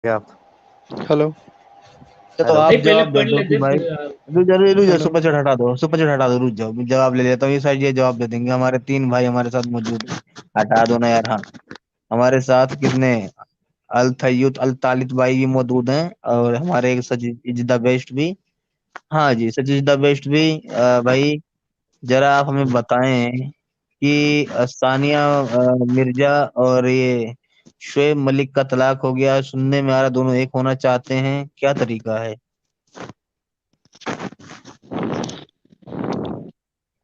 آپ ہیلو تو ہیلو آپ نہیں پہلے جواب دے پڑھ دو کہ لیتے بھائی پھر رک جاؤ، ہیلو سپر چیٹ ہٹا دو، سپر چیٹ ہٹا دو، رک جاؤ، جواب لے لیتا ہوں، یہ سائڈ یہ جواب دے دیں گے، ہمارے 3 بھائی ہمارے ساتھ موجود ہیں، ہٹا دو نا یار۔ ہاں ہمارے ساتھ کتنے الطیب الطالب بھائی بھی موجود ہیں، اور ہمارے ایک سجید دا بیسٹ بھی، ہاں جی سجید دا بیسٹ بھی۔ بھائی ذرا آپ ہمیں بتائیں کہ ثانیہ مرزا اور یہ شعیب ملک کا طلاق ہو گیا، سننے میں آ رہا دونوں ایک ہونا چاہتے ہیں، کیا طریقہ ہے؟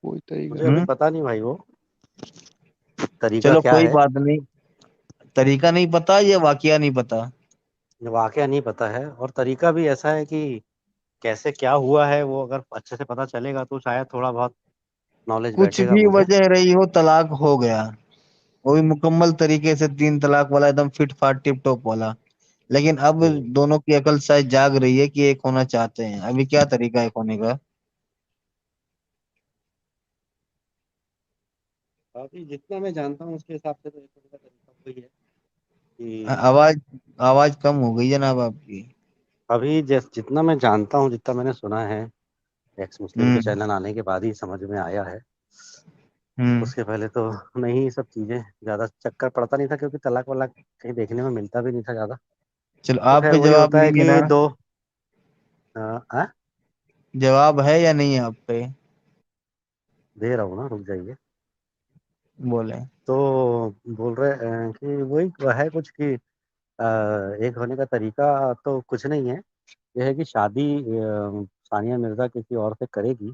کوئی طریقہ مجھے ابھی ہوں پتا نہیں بھائی، وہ طریقہ چلو کیا کوئی ہے؟ بات نہیں، طریقہ نہیں پتا یا واقعہ نہیں پتا؟ واقعہ نہیں پتا ہے، اور طریقہ بھی ایسا ہے کہ کیسے کیا ہوا ہے وہ اگر اچھے سے پتا چلے گا تو شاید تھوڑا بہت نالج کچھ بیٹھے گا بھی مجھے۔ وجہ رہی ہو طلاق ہو گیا، وہ بھی مکمل طریقے سے 3 طلاق والا، ایک دم فٹ فاٹ ٹپ ٹاپ والا، لیکن اب ہوں۔ دونوں کی عقل شاید جاگ رہی ہے کہ ایک ہونا چاہتے ہیں، ابھی کیا طریقہ ہے ایک ہونے کا؟ ابھی جتنا میں جانتا ہوں اس کے حساب سے تو ایک طریقہ وہی ہے کہ آواز آواز کم ہو گئی جناب آپ کی۔ ابھی جتنا میں جانتا ہوں، جتنا میں نے سنا ہے، ایکس مسلم کے ہوں چینل آنے کے بعد ہی سمجھ میں آیا ہے، ہوں اس کے پہلے تو نہیں، یہ سب چیزیں زیادہ چکر پڑتا نہیں تھا، کیونکہ طلاق والا کہیں دیکھنے میں ملتا بھی نہیں تھا زیادہ۔ چلو تو آپ خیر پہ وہی جواب ہوتا ہے نہیں ہے نا؟ کہ دو جواب ہے یا نہیں آپ پہ؟ دے رہا ہوں نا، رک جائیے۔ بولیں۔ تو بول رہے ہیں کہ وہی ہے کچھ کہ ایک ہونے کا طریقہ تو کچھ نہیں ہے، یہ ہے کہ شادی ثانیہ مرزا کسی اور سے کرے گی،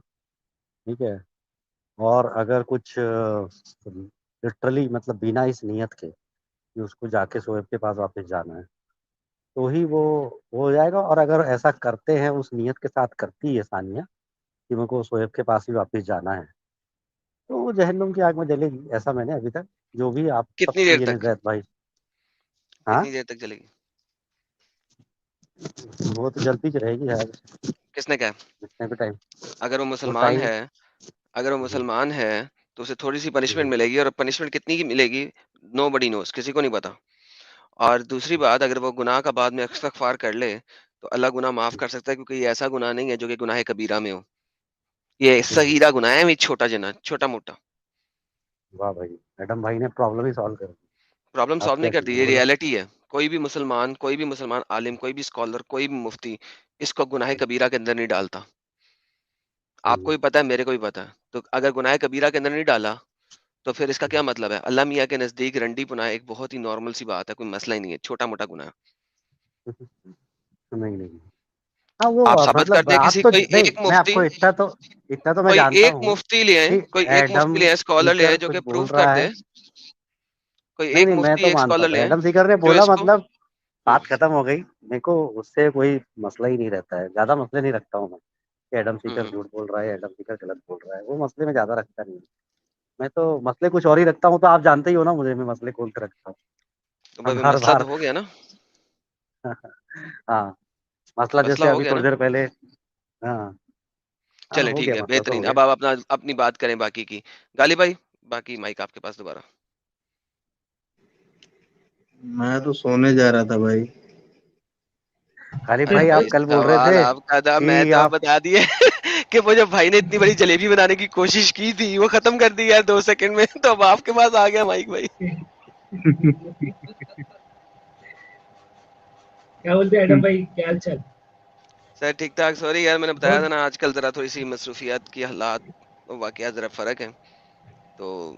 ٹھیک ہے، اور اگر کچھ لٹرلی مطلب بنا اس نیت کے کہ اس کو جا کے شعیب کے پاس واپس جانا ہے، تو ہی وہ ہو جائے گا، اور اگر ایسا کرتے ہیں، اس نیت کے ساتھ کرتی ہے ثانیہ کہ میرے کو شعیب کے پاس ہی واپس جانا ہے، تو وہ جہنم کی آگ میں جلے گی، ایسا میں نے ابھی تک جو بھی آپ کتنی دیر یہ تک زید بھائی۔ ہاں کتنی دیر تک چلے گی؟ وہ تو جلدی سے رہے گی یار، کس نے کہا؟ جتنے بھی ٹائم اگر وہ وہ مسلمان ٹائم۔ ہے، اگر وہ مسلمان ہے تو اسے تھوڑی سی پنشمنٹ ملے گی، اور پنشمنٹ کتنی کی ملے گی نو بڈی نوز، کسی کو نہیں پتا۔ اور دوسری بات، اگر وہ گناہ کا بعد میں استغفار کر لے تو اللہ گناہ معاف کر سکتا ہے، کیونکہ یہ ایسا گناہ نہیں ہے جو کہ گناہ کبیرہ میں ہو، یہ صغیرہ گناہ ہے، یہ چھوٹا جنا، چھوٹا موٹا۔ واہ بھائی، میڈم بھائی نے پرابلم ہی سالو کر دی۔ پرابلم آپ سالو کیا نہیں کرتی، کیے یہ بولے؟ ریئلٹی ہے۔ کوئی بھی مسلمان عالم، کوئی بھی اسکالر، کوئی بھی مفتی اس کو گناہ کبیرہ کے اندر نہیں ڈالتا۔ آپ کو بھی پتا ہے، میرے کو بھی پتا ہے، تو اگر گناہ کبیرہ کے اندر نہیں ڈالا تو پھر اس کا کیا مطلب ہے؟ اللہ میاں کے نزدیک رنڈی پنا ایک بہت ہی نارمل سی بات ہے، کوئی مسئلہ ہی نہیں ہے، چھوٹا موٹا گناہ ہے۔ نہیں نہیں، ہاں آپ وہ ثابت کر مطلب دیں، آپ کسی تو کوئی نہیں، ایک میں آپ مفتی، کو اتنا تو میں کوئی جانتا ایک ہوں مفتی لے آئیں، کہ کوئی ایک مفتی ایڈم لے آئیں، اسکالر لے سیکر آئیں جو کچھ کہ بول پروف کر رہا ہے۔ دے، کوئی نہیں ایک نہیں، میں مفتی تو ایک مانتا اسکالر ہوں لے آئیں ایڈم سیکر نے جو بولا، اس کو مطلب بات ختم ہو گئی، میرے کو اس سے کوئی مسئلہ ہی نہیں رہتا ہے، زیادہ مسئلے نہیں رکھتا ہوں میں کہ ایڈم سیکر جھوٹ بول رہا ہے، ایڈم سیکر غلط بول رہا ہے، وہ مسئلے میں زیادہ رکھتا نہیں ہوں میں، تو مسئلے کچھ اور ہی رکھتا ہوں، تو آپ جانتے ہی ہو نا مجھے، میں مسئلے کون سے رکھتا ہوں ہر مسئلہ بار۔ تو ہو گیا نا، ہاں، مسئلہ مسئلہ جیسے ہو ابھی گیا نا۔ تھوڑی دیر پہلے، ہاں ہاں، چلے ہو ٹھیک گیا، ہے، مسئلہ تو بہترین۔ ہو گیا۔ اب آپ اپنی بات کریں باقی کی۔ غالب بھائی، باقی مائک آپ کے پاس دوبارہ۔ میں تو سونے جا رہا تھا بھائی۔ غالب ارے بھائی بھائی، آپ کل بول رہے سوال تھے آپ کا تھا، میں کہ تو آپ بتا دیے کہ وہ جب بھائی نے اتنی بڑی جلیبی بنانے کی کوشش کی تھی وہ ختم کر دی یار 2 سیکنڈ میں، تو اب آپ کے پاس آ گیا مائک بھائی۔ کیا بولتے ہیں ایڈم بھائی، کیا حال چال؟ سر ٹھیک ٹھاک، سوری یار، میں نے بتایا تھا نا آج کل ذرا تھوڑی سی مصروفیات کی حالات، واقعات ذرا فرق ہے، تو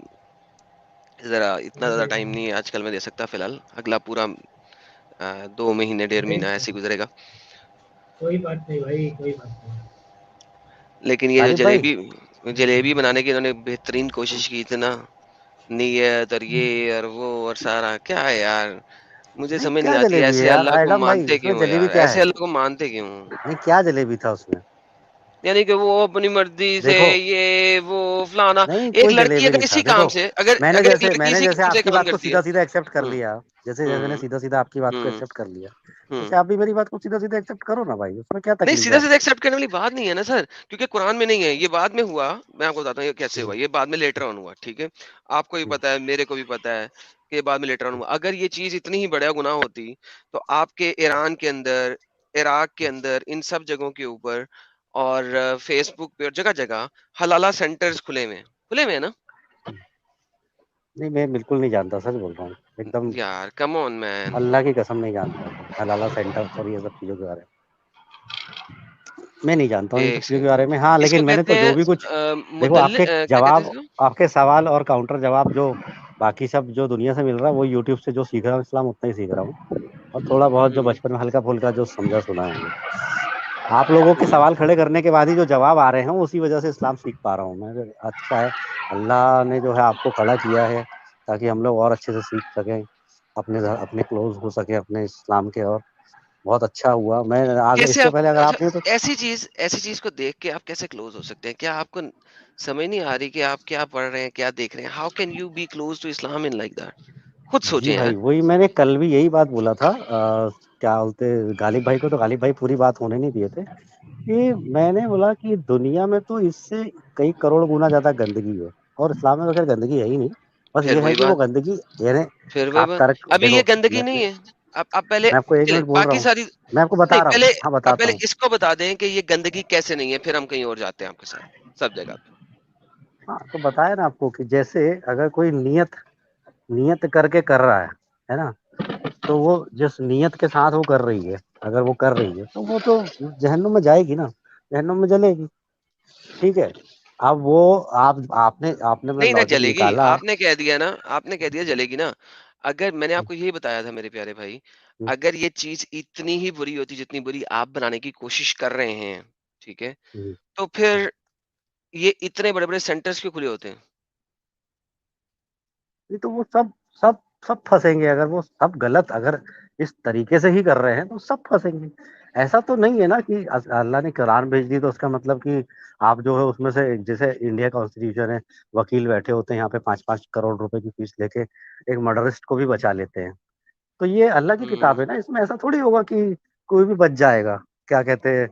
ذرا اتنا زیادہ ٹائم نہیں ہے آج کل میں دے سکتا، فی الحال اگلا پورا 2 مہینے 1.5 مہینہ ایسے ہی گزرے گا۔ کوئی بات نہیں بھائی، کوئی بات نہیں۔ لیکن یہ جو غالب بھائی جلیبی بنانے کی انہوں نے بہترین کوشش کی تھی نا، نیت اور یہ اور وہ اور سارا کیا ہے یار، مجھے نہیں، سمجھ نہیں کیا آتی جلیبی ہے ایسے یار اللہ کو ایڈم بھائی، مانتے اس میں کیوں جلیبی یار، کیا ایسے ہے؟ اللہ کو مانتے کیوں؟ نہیں، کیا جلیبی تھا اس میں؟ یعنی کہ وہ اپنی مرضی سے دیکھو، یہ وہ فلانا، نہیں ایک کوئی لڑکی جلیبی اگر نہیں تھا، اسی دیکھو، کام سے اگر میں نے اگر ایک جیسے لڑکی اسی کام سے آپ کی کام بات کو کرتی ہے۔ سیدھا سیدھا ایکسپٹ کر ہوں لیا، جیسے میں نے ہوں سیدھا سیدھا آپ کی بات کو ہوں ایکسپٹ کر لیا، ہوں ویسے آپ بھی میری بات کو سیدھا سیدھا ایکسپٹ کرو نا بھائی، اس میں کیا نہیں، تکلیف سیدھا ہے؟ سیدھا ایکسپٹ کرنے والی بات نہیں ہے نا سر، کیونکہ قرآن میں نہیں ہے، یہ بعد میں ہوا، میں آپ کو بتاتا ہوں یہ کیسے ہوا، یہ بعد میں لیٹر آن ہوا، ٹھیک ہے، آپ کو بھی پتا ہے، میرے کو بھی پتا ہے، کہ بعد میں لیٹر آن ہوا. اگر یہ چیز اتنی ہی بڑا گناہ ہوتی تو آپ کے ایران کے اندر، عراق کے اندر، ان سب جگہوں کے اوپر اور فیس بک پہ اور جگہ جگہ حلالہ سینٹرز کھلے ہوئے ہیں نا. نہیں میں بالکل نہیں جانتا، سچ بول رہا ہوں، ایک دم یار کم آن مین. اللہ کی قسم نہیں جانتا حلالہ سینٹر اور یہ سب چیزوں کے بارے میں میں نہیں جانتا ہوں ان سب ایک چیزوں کے سیکنڈ، بارے میں. ہاں اس کو لیکن میں نے تو کہتے جو ہیں بھی کچھ دیکھو آپ کے کیا کہتے جواب، ہیں اس کو؟ آپ کے سوال اور کاؤنٹر جواب جو باقی سب جو دنیا سے مل رہا ہے وہ یوٹیوب سے جو سیکھ رہا ہوں اسلام اتنا ہی سیکھ رہا ہوں، اور تھوڑا بہت جو بچپن میں ہلکا پھلکا جو سمجھا سنا ہے. آپ لوگوں کے سوال کھڑے کرنے کے بعد ہی جو جواب آ رہے ہیں اسی وجہ سے اسلام سیکھ پا رہا ہوں میں. اچھا ہے اللہ نے جو ہے آپ کو کھڑا کیا ہے تاکہ ہم لوگ اور اچھے سے سیکھ سکیں، اپنے کلوز ہو سکے اپنے اسلام کے. اور بہت اچھا ہوا. میں آگے اس کیسے سے آپ پہلے اگر اچھا آپ نے تو ایسی چیز کو دیکھ کے آپ کیسے کلوز ہو سکتے ہیں؟ کیا آپ کو سمجھ نہیں آ رہی کہ آپ کیا پڑھ رہے ہیں، کیا دیکھ رہے ہیں؟ How can you be close to Islam in like that? خود جی سوچیں یار. بھائی وہی میں نے کل بھی یہی بات بولا تھا. کیا بولتے غالب بھائی کو، تو غالب بھائی پوری بات ہونے نہیں دیے تھے کہ میں نے بولا کہ دنیا میں تو اس سے کئی کروڑ گنا زیادہ گندگی ہے، اور اسلام میں تو خیر گندگی ہے ہی نہیں. بس پھر یہ ہے وہی کہ وہ بات، گندگی یعنی پھر وہی آپ بات. ترک ابھی یہ دیکھو گندگی میں نہیں ہے. آپ پہلے آپ کو ایک چلیں منٹ بول رہا باقی ہوں، ساری میں آپ کو نہیں، بتا رہا ہوں، پہلے ہاں آپ بتاتا پہلے ہوں. اس کو بتا دیں کہ یہ گندگی کیسے نہیں ہے، پھر ہم کہیں اور جاتے ہیں آپ کے ساتھ سب جگہ پہ. ہاں تو بتایا نا آپ کو کہ جیسے اگر کوئی نیت کر کے کر رہا ہے نا، تو وہ جس نیت کے ساتھ وہ کر رہی ہے، اگر وہ کر رہی ہے تو وہ تو جہنم میں جائے گی نا، جہنم میں جلے گی. ٹھیک ہے. اب وہ آپ نے اپنا نہیں نہ لاجک جلے گی. نکالا. آپ نے کہہ دیا نا، آپ نے کہہ دیا جلے گی نا. اگر میں نے آپ کو یہی بتایا تھا میرے پیارے بھائی، اگر یہ چیز اتنی ہی بری ہوتی جتنی بری آپ بنانے کی کوشش کر رہے ہیں، ٹھیک ہے، تو پھر یہ اتنے بڑے بڑے سینٹرز کیوں کھلے ہوتے ہیں؟ نہیں تو وہ سب پھنسیں گے. اگر وہ سب غلط اگر اس طریقے سے ہی کر رہے ہیں تو سب پھنسیں گے. ایسا تو نہیں ہے نا کہ اللہ نے قرآن بھیج دی تو اس کا مطلب کہ آپ جو ہے اس میں سے جیسے انڈیا کانسٹیٹیوشن ہے، وکیل بیٹھے ہوتے ہیں یہاں پہ 5-5 کروڑ روپے کی فیس لے کے ایک مرڈرسٹ کو بھی بچا لیتے ہیں. تو یہ اللہ کی کتاب ہے نا، اس میں ایسا تھوڑی ہوگا کہ کوئی بھی بچ جائے گا. کیا کہتے ہیں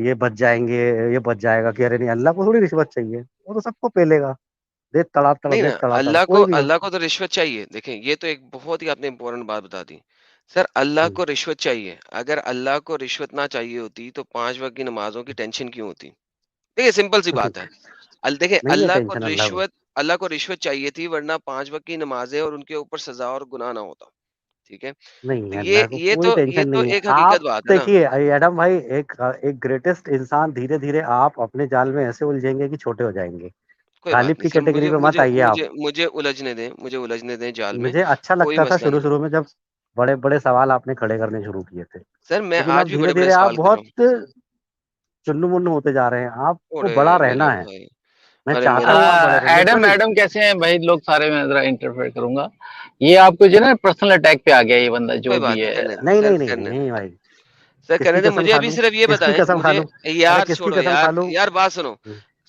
یہ بچ جائیں گے، یہ بچ جائے گا. کہہ رہے نہیں، اللہ کو تھوڑی رشوت چاہیے، وہ تو سب کو پیلے گا. دیکھ تڑا تڑ، نہیں نا، دیکھ تڑا تڑ کوئی بھی ہو. اللہ کو تو رشوت چاہیے. دیکھیں یہ تو ایک بہت ہی آپ نے امپورٹنٹ بات بتا دی سر. اللہ کو رشوت چاہیے. اگر اللہ کو رشوت نہ چاہیے ہوتی تو 5 وقت کی نمازوں کی ٹینشن کیوں ہوتی؟ دیکھیں سمپل سی بات ہے. دیکھیں نہیں ہے ٹینشن اللہ کو رشوت چاہیے تھی، ورنہ 5 وقت کی نمازیں اور ان کے اوپر سزا اور گناہ نہ ہوتا. ٹھیک ہے، نہیں تو ہے. اللہ کو یہ کوئی تو ٹینشن نہیں ہے. ایک آپ حقیقت بات ہے نا. دیکھیے ایڈم بھائی، ایک گریٹسٹ انسان دھیرے دھیرے آپ اپنے جال میں ایسے الجھیں گے کہ چھوٹے ہو جائیں گے. کوئی بات غالب نہیں کی سر، کیٹیگری میں مت آئیے آپ. مجھے الجھنے دیں جال میں. مجھے اچھا کوئی لگتا تھا مسئلہ نہیں. شروع میں جب بڑے بڑے سوال آپ نے کھڑے کرنے شروع کیے تھے، سر میں لیکن آج اب بھی دھیرے بڑے بڑے دھیرے آپ سوال کر رہا ہوں. بہت چنو منو ہوتے جا رہے ہیں. آپ کو اوڑے بڑا میرا رہنا ہے. بھائی، میں ارے چاہتا میرا ہوں آپ بڑے رہیں، ایڈم لٹرلی. ایڈم کیسے ہیں بھائی لوگ سارے؟ میں ذرا انٹرفیئر کروں گا. یہ آپ کو جو ہے نا پرسنل اٹیک پہ آ گیا یہ بندہ جو کوئی بات بھی نہیں، ہے. کرنے دیں نہیں سر، نہیں نہیں کرنے دیں نہیں بھائی. سر، کس کرنے کی دیں. قسم مجھے کھا ابھی لوں، صرف یہ کس کی بتائیں، قسم کھا مجھے لوں، ارے یار کس کی چھوڑو قسم یار، کھا لوں. یار بات سنو.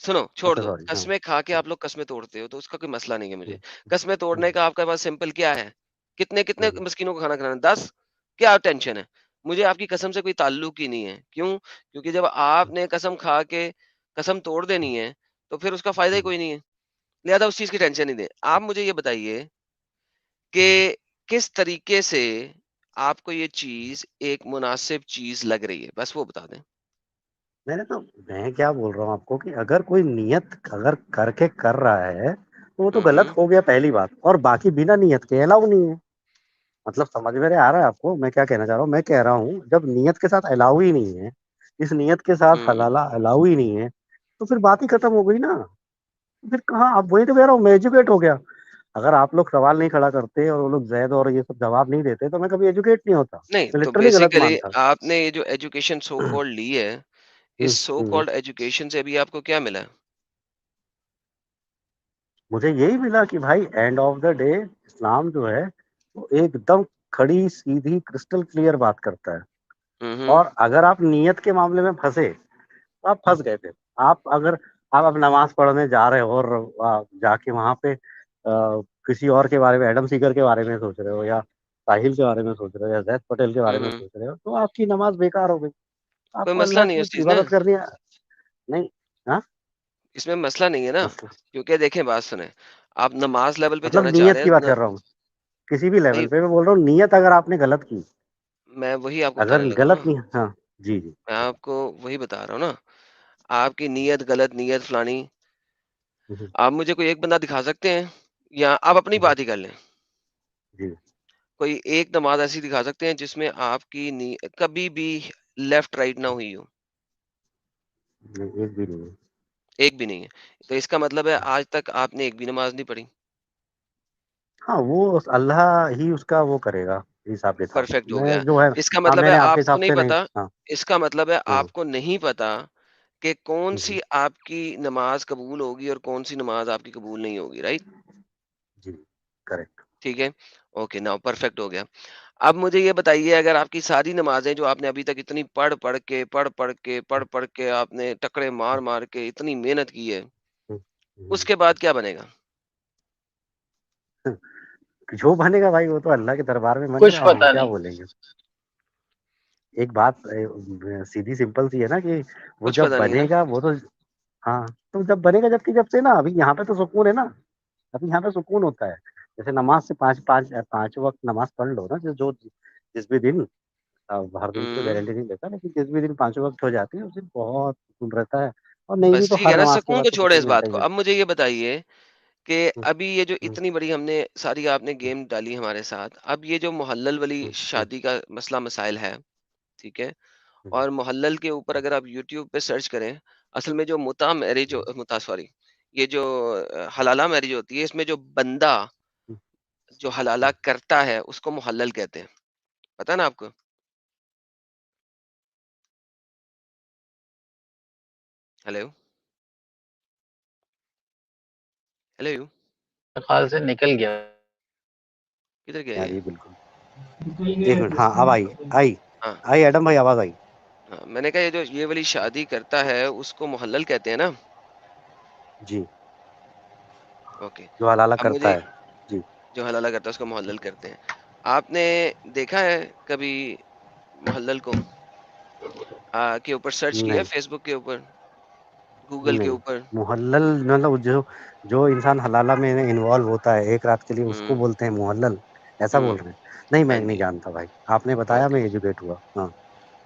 چھوڑ اچھا دو. سوری. قسمیں کھا کے آپ لوگ قسمیں توڑتے ہو تو اس کا کوئی مسئلہ نہیں ہے. مجھے قسمیں توڑنے کا آپ کے پاس سمپل کیا ہے؟ کتنے مسکینوں کو کھانا کھلانا؟ 10. کیا ٹینشن ہے؟ مجھے آپ کی قسم سے کوئی تعلق ہی نہیں ہے. کیوں؟ کیونکہ جب آپ نے قسم کھا کے قسم توڑ دینی ہے تو پھر اس کا فائدہ ہی کوئی نہیں ہے. لہذا اس چیز کی ٹینشن نہیں دیں. آپ مجھے یہ بتائیے کہ کس طریقے سے آپ کو یہ چیز ایک مناسب چیز لگ رہی ہے، بس وہ بتا دیں. میں کیا بول رہا ہوں آپ کو کہ اگر کوئی نیت اگر کر کے کر رہا ہے تو وہ تو غلط ہوں ہو گیا پہلی بات. اور باقی بنا نیت کے الاؤ نہیں ہے. مطلب سمجھ میں آ رہا ہے آپ کو میں کیا کہنا چاہ رہا ہوں؟ میں کہہ رہا ہوں جب نیت کے ساتھ الاؤ ہی نہیں ہے، اس نیت کے ساتھ ہوں حلالہ الاؤ ہی نہیں ہے، تو پھر بات ہی ختم ہو گئی نا. پھر کہاں؟ اب وہی تو کہہ رہا ہوں، میں ایجوکیٹ ہو گیا. اگر آپ لوگ سوال نہیں کھڑا کرتے اور وہ لوگ زید اور یہ سب جواب نہیں دیتے تو میں کبھی ایجوکیٹ نہیں ہوتا. نہیں میں تو لٹرلی غلط بیسیکلی مانتا. آپ نے یہ جو ایجوکیشن سو کالڈ لی ہے، اس سو کالڈ ایجوکیشن سے بھی آپ کو کیا ملا؟ مجھے یہی ملا کہ بھائی اینڈ آف دا ڈے اسلام جو ہے وہ ایک دم کھڑی سیدھی کرسٹل کلیئر بات کرتا ہے. اور اگر آپ نیت کے معاملے میں پھنسے تو آپ پھنس گئے تھے. اگر آپ اب نماز پڑھنے جا رہے ہو اور جا کے وہاں پہ کسی اور کے بارے میں، ایڈم سیگر کے بارے میں سوچ رہے ہو، یا ساحل کے بارے میں سوچ رہے ہو، یا زید پٹیل کے بارے میں سوچ رہے ہو، تو آپ کی نماز بیکار ہو گئی. آپ کوئی کو مسئلہ اللہ نہیں ہے کی اس چیز میں، عبادت کرنی ہے. نہیں. ہاں اس میں مسئلہ نہیں ہے نا. مسئلہ کیونکہ دیکھیں بات سنیں، آپ نماز لیول پہ مطلب جانا چاہ نیت رہے کی بات ہیں. کر رہا ہوں. کسی بھی بھائی لیول پہ میں بول رہا ہوں نیت اگر آپ نے غلط کی، میں وہی آپ کو اگر بتانے لگا ہوں نا، غلط نہیں، ہاں جی جی میں آپ کو وہی بتا رہا ہوں نا، آپ کی نیت غلط، نیت فلانی. ہوں، آپ مجھے کوئی ایک بندہ دکھا سکتے ہیں، یا آپ اپنی ہوں، بات ہی کر لیں، جی کوئی ایک نماز ایسی دکھا سکتے ہیں جس میں آپ کی کبھی بھی لیفٹ رائٹ نہ ہوئی ہو؟ ایک بھی نہیں ہے. ایک بھی نہیں ہے. تو اس کا مطلب ہے آج تک آپ نے ایک بھی نماز نہیں پڑھی. ہاں وہ اللہ ہی اس کا وہ کرے گا حساب کتاب. پرفیکٹ ہو میں گیا. جو ہے اس کا ہاں مطلب میں ہے نے آپ کے آپ کو حساب نہیں سے نہیں. پتا، ہاں اس کا مطلب ہے ہوں، آپ کو نہیں پتا کہ کون ہوں، سی آپ کی نماز قبول ہوگی اور کون سی نماز آپ کی قبول نہیں ہوگی. رائٹ؟ جی کریکٹ. ٹھیک ہے، اوکے ناؤ پرفیکٹ ہو گیا. اب مجھے یہ بتائیے، اگر آپ کی ساری نمازیں جو آپ نے ابھی تک اتنی پڑھ کے آپ نے ٹکڑے مار کے اتنی محنت کی ہے، اس کے بعد کیا بنے گا؟ جو بنے گا بھائی وہ تو اللہ کے دربار میں بنے کچھ گا، ہم پتا کیا نہیں. بولیں گے. ایک بات سیدھی سمپل سی ہے نا کہ وہ کچھ جب پتا نہیں نا. بنے گا وہ تو، ہاں تو جب بنے گا، جب سے نا ابھی یہاں پہ تو سکون ہے نا، ابھی یہاں پہ سکون ہوتا ہے. جیسے نماز سے پانچ وقت نماز پڑھ لو نا، جو جس بھی دن، ہر دن کی تو ہوں، گارنٹی نہیں دیتا، لیکن جس بھی دن 5 وقت ہو جاتی ہے اس دن بہت سکون رہتا ہے. اور نہیں بھی بس تو ٹھیک ہر ہے نا، نماز کے سکون بعد کو تو چھوڑے اس سکون ملتا بات ہی کو. اب ملتا مجھے یہ بتائیے کہ ہے. ابھی یہ جو اتنی بڑی ہم نے ساری آپ نے گیم ڈالی ہمارے ساتھ، اب یہ جو محلل والی شادی کا مسئلہ مسائل ہے، ٹھیک ہے، اور محلل کے اوپر اگر آپ یوٹیوب پہ سرچ کریں، اصل میں جو یہ جو حلالہ میرج ہوتی ہے، اس میں جو بندہ جو حلالہ کرتا ہے اس کو محلل کہتے ہیں. پتہ نا آپ کو؟ ہیلو ہیلو خیال سے نکل گیا. کدھر گیا ہاں یہ؟ جی بالکل. نکل گیا ایک منٹ، ہاں اب آئی. ہاں آئی ایڈم بھائی آواز آئی. ہاں، میں نے کہا یہ والی شادی کرتا ہے اس کو محلل کہتے ہیں نا. جی اوکے. جو حلالہ اب کرتا مجھے ہے. جی جو حلالہ کرتا ہے اس کو محلل کرتے ہیں. آپ نے دیکھا ہے کبھی محلل کو کے اوپر سرچ کیا، نہیں فیس بک کے اوپر، گوگل کے نہیں اوپر؟ محلل مطلب جو انسان حلالہ میں انوالو ہوتا ہے ایک رات کے لیے، اس کو ہوں بولتے ہیں محلل. ایسا ہوں بول رہے ہیں؟ نہیں ہاں میں نہیں جی. جانتا بھائی، آپ نے بتایا اوکے میں ایجوکیٹ ہوا. ہاں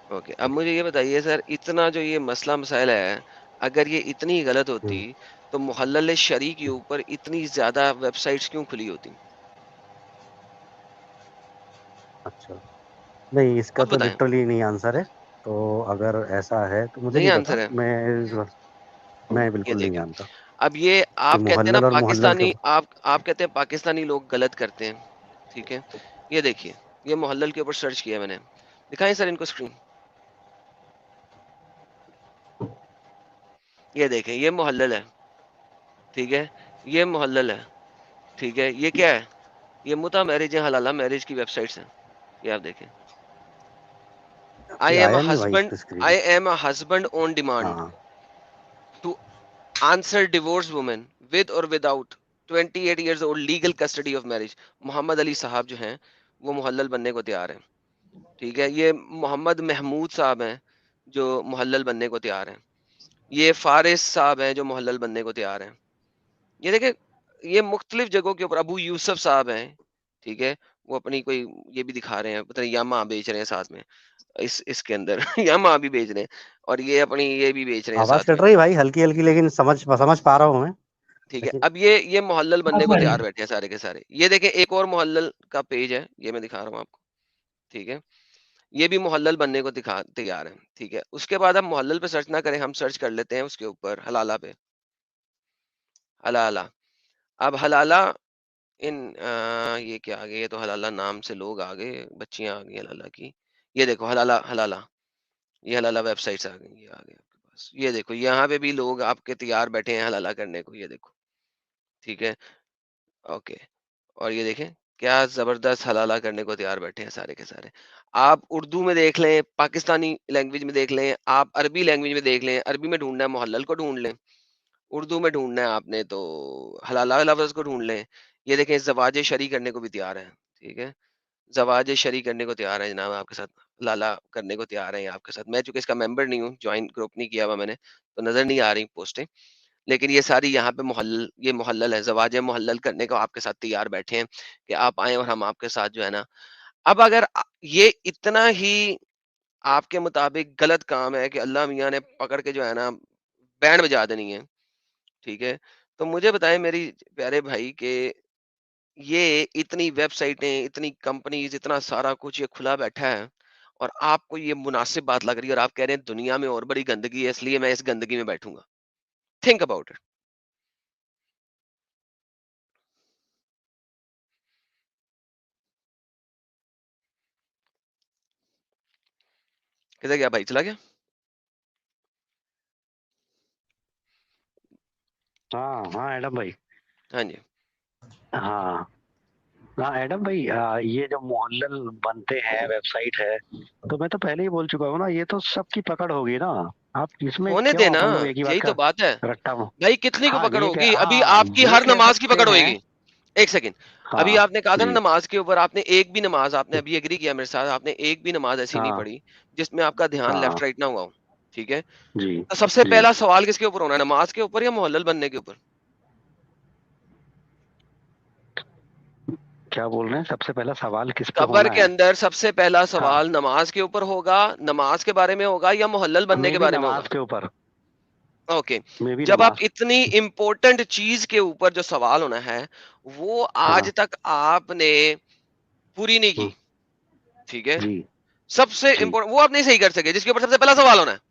اوکے. اب مجھے یہ بتائیے سر، اتنا جو یہ مسئلہ مسائل ہے، اگر یہ اتنی غلط ہوتی تو محلل شرعی کے اوپر اتنی زیادہ ویب سائٹس کیوں کھلی ہوتی؟ اچھا. نہیں اس کا خود تو بتائیں. لٹرلی نہیں آنسر ہے. تو اگر ایسا ہے تو مجھے نہیں نہیں پتا. آنسر ہے. میں یہ بالکل نہیں دیکھیں، جانتا اب یہ کہ آپ کہتے ہیں نا محلل اور محلل کا. پاکستانی، آپ کہتے ہیں پاکستانی لوگ غلط کرتے ہیں، ٹھیک ہے. یہ دیکھیے، یہ محلل کے اوپر سرچ کیا میں نے، دکھائیں سر ان کو اسکرین. یہ دیکھیں، یہ محلل ہے، ٹھیک ہے، یہ محلل ہے، ٹھیک ہے. یہ کیا ہے؟ یہ متا میرج ہے، حلالہ میرج کی ویب سائٹس ہیں. یہ آپ دیکھیں، یہ آیا نہیں بھائی اس پہ screen. I am a husband on demand ہاں to answer divorce women with or without 28 years old legal custody of marriage. محمد علی صاحب جو ہیں وہ محلل بننے کو تیار ہیں، ٹھیک ہے. یہ محمد محمود صاحب ہیں جو محلل بننے کو تیار ہیں. یہ فارس صاحب ہیں جو محلل بننے کو تیار ہیں. یہ دیکھیں، یہ مختلف جگہوں کے اوپر. ابو یوسف صاحب ہیں، ٹھیک ہے، وہ اپنی کوئی یہ بھی دکھا رہے ہیں، پتہ نہیں یاما بیچ رہے ہیں ساتھ میں، اس کے اندر یاما بھی بیچ رہے ہیں، اور یہ اپنی یہ بھی بیچ رہے ہیں آواز ساتھ کٹ میں، رہی بھائی ہلکی ہلکی، لیکن سمجھ پا رہا ہوں میں. ٹھیک ہے. لیکن اب یہ محلل بننے اب کو آ رہی تیار ہے. بیٹھے ہیں سارے کے سارے. یہ دیکھیں ایک اور محلل کا پیج ہے، یہ میں دکھا رہا ہوں آپ کو، ٹھیک ہے. یہ بھی محلل بننے کو تیار ہے، ٹھیک ہے. اس کے بعد ہم محلل پہ سرچ نہ کریں، ہم سرچ کر لیتے ہیں اس کے اوپر حلالہ پہ. حلالہ. اب حلالہ یہ کیا آ گئے؟ یہ تو حلالہ نام سے لوگ آ گئے، بچیاں آ گئی حلالہ کی. یہ دیکھو حلالہ، یہ حلالہ ویب سائٹس آ گئی، یہ آ گئے آپ کے پاس. یہ دیکھو یہاں پہ بھی لوگ آپ کے تیار بیٹھے ہیں حلالہ کرنے کو. یہ دیکھو، ٹھیک ہے، اوکے. اور یہ دیکھیں کیا زبردست حلالہ کرنے کو تیار بیٹھے ہیں سارے کے سارے. آپ اردو میں دیکھ لیں، پاکستانی لینگویج میں دیکھ لیں، آپ عربی لینگویج میں دیکھ لیں. عربی میں ڈھونڈنا ہے محلل کو ڈھونڈ لیں، اردو میں ڈھونڈنا ہے آپ نے تو حلالہ لفظ کو ڈھونڈ لیں. یہ دیکھیں زواج شرعی کرنے کو بھی تیار ہے، ٹھیک ہے. زواج شرعی کرنے کو تیار ہے جناب آپ کے ساتھ، حلالہ کرنے کو تیار ہیں آپ کے ساتھ. میں چونکہ اس کا ممبر نہیں ہوں، جوائن گروپ نہیں کیا ہوا میں نے، تو نظر نہیں آ رہی پوسٹیں، لیکن یہ ساری یہاں پہ یہ محلل ہے، زواج محلل کرنے کو آپ کے ساتھ تیار بیٹھے ہیں کہ آپ آئیں اور ہم آپ کے ساتھ جو ہے نا. اب اگر یہ اتنا ہی آپ کے مطابق غلط کام ہے کہ اللہ میاں نے پکڑ کے جو ہے نا بینڈ بجا دینی ہے، ٹھیک ہے، تو مجھے بتائیں میری پیارے بھائی کہ یہ اتنی ویب سائٹیں، اتنی کمپنیز، اتنا سارا کچھ یہ کھلا بیٹھا ہے اور آپ کو یہ مناسب بات لگ رہی ہے اور آپ کہہ رہے ہیں دنیا میں اور بڑی گندگی ہے اس لیے میں اس گندگی میں بیٹھوں گا. Think about it. کدھر گیا بھائی؟ چلا گیا؟ ہاں ہاں ایڈم بھائی. ہاں جی. ہاں ہاں ایڈم بھائی، یہ جو محلل بنتے ہیں ویب سائٹ ہے، تو میں تو پہلے ہی بول چکا ہوں نا، یہ تو سب کی پکڑ ہوگی نا. آپ اس میں ہونے کیوں دینا، مطلب ایک ہی بات یہی کا تو بات ہے رٹا ہوں. بھائی. کتنی کو ہاں پکڑ یہ ہوگی؟ ابھی ہاں آپ کی یہ ہر کہہ نماز کی سکتے پکڑ ہوئے ہیں. گی. ایک سیکنڈ. ہاں ابھی آپ نے کہا تھا نا جی نماز کے اوپر، آپ نے ایک بھی نماز، آپ نے ابھی ایگری کیا میرے ساتھ، آپ نے ایک بھی نماز ایسی نہیں ہاں پڑھی جس میں آپ کا دھیان ہاں لیفٹ رائٹ نہ ہوا ہو. ٹھیک ہے، جی تو سب سے جی. پہلا سوال کس کے اوپر ہونا ہے؟ نماز کے اوپر یا محلل بننے کے اوپر؟ کیا بول رہے ہیں؟ سب سے پہلا سوال کس پہ قبر ہونا کے ہے؟ اندر سب سے پہلا ہاں سوال نماز کے اوپر ہوگا، نماز کے بارے میں ہوگا یا محلل بننے میں کے بھی بارے میں ہوگا؟ نماز کے اوپر. اوکے. میں بھی جب آپ نماز. اتنی امپورٹنٹ چیز کے اوپر جو سوال ہونا ہے وہ ہاں آج تک آپ نے پوری نہیں کی، ٹھیک ہے، جی سب سے جی امپورٹنٹ وہ آپ نہیں صحیح کر سکے جس کے اوپر سب سے پہلا سوال ہونا ہے.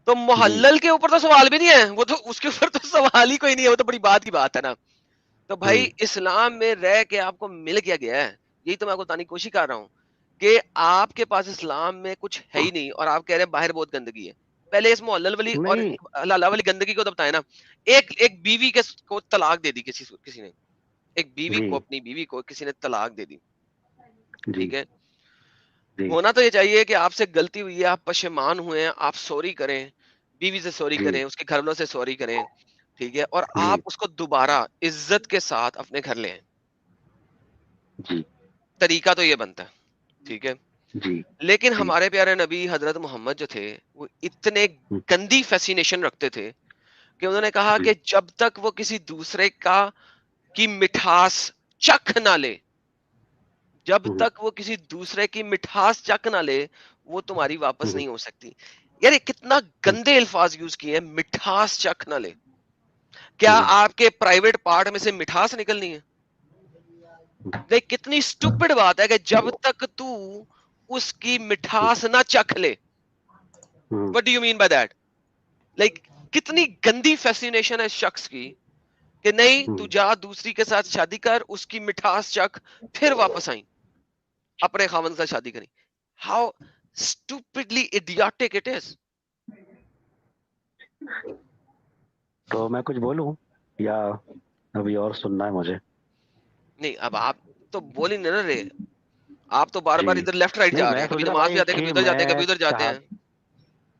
تو جی محلل کے اوپر تو سوال بھی نہیں ہے، وہ تو اس کے اوپر تو سوال ہی کوئی نہیں ہے، وہ تو بڑی بات کی بات ہے نا. تو بھائی اسلام میں رہ کے آپ کو مل کیا گیا ہے؟ یہی تو میں آپ کو بتانے کی کوشش کر رہا ہوں کہ آپ کے پاس اسلام میں کچھ ہے ہی نہیں اور آپ کہہ رہے ہیں باہر بہت گندگی ہے. پہلے اس محلل والی اور نہیں اللہ والی گندگی کو تو بتائیں نا. ایک بیوی کو طلاق دے دی کسی نے، ایک بیوی جی کو، اپنی بیوی کو کسی نے طلاق دے دی، جی ٹھیک ہے. جی ہونا تو یہ چاہیے کہ آپ سے غلطی ہوئی ہے، آپ پشیمان ہوئے ہیں، آپ سوری کریں، بیوی سے سوری جی کریں، اس کے گھر والوں سے سوری کریں، ٹھیک ہے، اور جی آپ اس کو دوبارہ عزت کے ساتھ اپنے گھر لے آئیں. جی طریقہ تو یہ بنتا ہے، ٹھیک ہے. جی لیکن جی ہمارے پیارے نبی حضرت محمد جو تھے وہ اتنے گندی فیسینیشن رکھتے تھے کہ انہوں نے کہا جی کہ جب تک وہ کسی دوسرے کی مٹھاس چکھ نہ لے، جب تک وہ کسی دوسرے کی مٹھاس چکھ نہ لے وہ تمہاری واپس نہیں ہو سکتی. یار یہ کتنا گندے الفاظ یوز کیے ہیں، مٹھاس چکھ نہ لے. کیا آپ کے پرائیویٹ پارٹ میں سے مٹھاس نکلنی ہے؟ نہیں، کتنی اسٹوپڈ بات ہے کہ جب تک تو اس کی مٹھاس نہ چکھ لے. What do you mean by that? Like کتنی گندی فیسینیشن ہے اس شخص کی کہ نہیں تو جا دوسری کے ساتھ شادی کر، اس کی مٹھاس چکھ، پھر واپس آئیں اپنے خاوند سے شادی کریں. How stupidly idiotic it is. تو میں کچھ بولوں یا ابھی اور سننا ہے مجھے؟ نہیں اب آپ تو بول ہی نہیں رہے، آپ تو بار جی بار ادھر لیفٹ رائٹ نہیں، جا رہے میں ہیں، کبھی سوچ رہا نماز پہ بھائی جاتے ہیں، کبھی کہ ادھر جاتے ہیں، کبھی ادھر جاتے ہیں.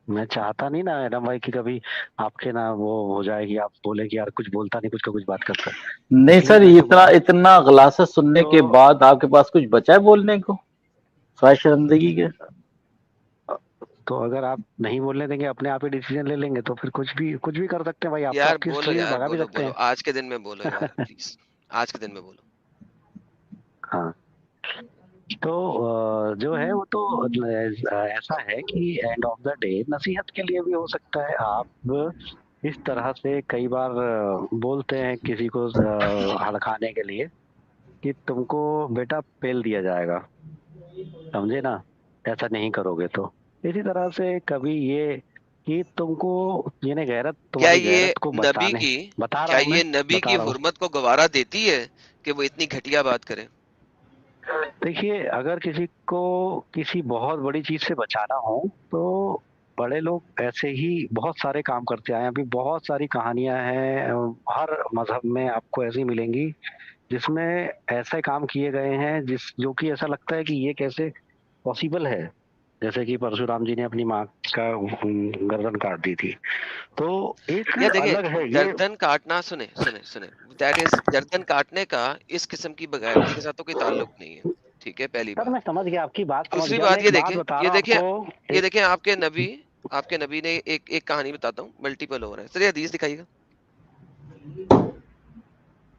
میں چاہتا نہیں نا ایڈم بھائی کہ کبھی آپ کے نا وہ ہو جائے گی، آپ بولے کہ یار کچھ بولتا نہیں، کچھ کا کچھ بات کرتا ہے. نہیں اس لیے سر، میں چپ رہا. اتنا غلاثت سننے کے تو بعد آپ کے پاس کچھ بچا ہے بولنے کو سوائے شرمندگی کے؟ تو اگر آپ نہیں بولنے دیں گے، اپنے آپ ہی ڈیسیجن لے لیں گے، تو پھر کچھ بھی کر سکتے ہیں بھائی. آپ تو یار آپ کی بولو، ہسٹری میں یار بھگا بھی بولو سکتے بولو، ہیں. آج کے دن میں بولو یار پلیز، آج کے دن میں بولو. ہاں تو جو ہے وہ تو ایسا ہے کہ اینڈ آف دا ڈے نصیحت کے لیے بھی ہو سکتا ہے. آپ اس طرح سے کئی بار بولتے ہیں کسی کو ہڑکانے کے لیے کہ تم کو بیٹا پیل دیا جائے گا، سمجھے نا، ایسا نہیں کرو گے تو. اسی طرح سے کبھی یہ کہ تم کو یعنی غیرت، کیا تمہاری یہ غیرت کو نبی بچانے، کی بتا رہا کیا ہوں میں یہ نبی کی بتا رہا ہوں حرمت کو گوارا دیتی ہے کہ وہ اتنی گھٹیا بات کرے؟ دیکھیے اگر کسی کو کسی بہت بڑی چیز سے بچانا ہو تو بڑے لوگ ایسے ہی بہت سارے کام کرتے آئے ہیں. ابھی بہت ساری کہانیاں ہیں ہر مذہب میں آپ کو ایسی ملیں گی جس میں ایسے کام کیے گئے ہیں جو کہ ایسا لگتا ہے کہ یہ کیسے پاسبل ہے. جیسے کہ پرشورام جی نے اپنی ماں کا گردن کاٹ دی تھی. تو ایک یا دیکھیں، الگ ہے یہ. گردن کاٹنا، سنے دیٹ از، گردن کاٹنے کا اس قسم کی بغیرتی کے ساتھ تو کوئی تعلق نہیں ہے، ٹھیک ہے، پہلی سر بات. میں سمجھ گیا، آپ کی بات سمجھ دوسری گیا. میں بات ایک یہ بات دیکھیں، بتا یہ رہا ہوں آپ دیکھیں، کو. یہ دیکھیں آپ کے نبی نے ایک کہانی بتاتا ہوں، ملٹیپل ہو رہا ہے سر، یہ حدیث دکھائیے گا.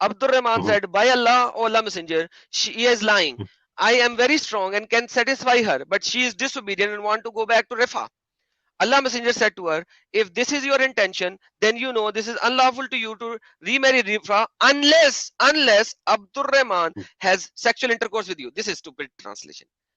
Abdul Rahman said, by Allah, O Allah Messenger, she is lying. I am very strong and can satisfy her, but she is disobedient and want to go back to Rifa. Allah Messenger said to her, if this is your intention, then you know this is unlawful to you to remarry Rifa unless Abdul Rahman has sexual intercourse with you. This is stupid translation.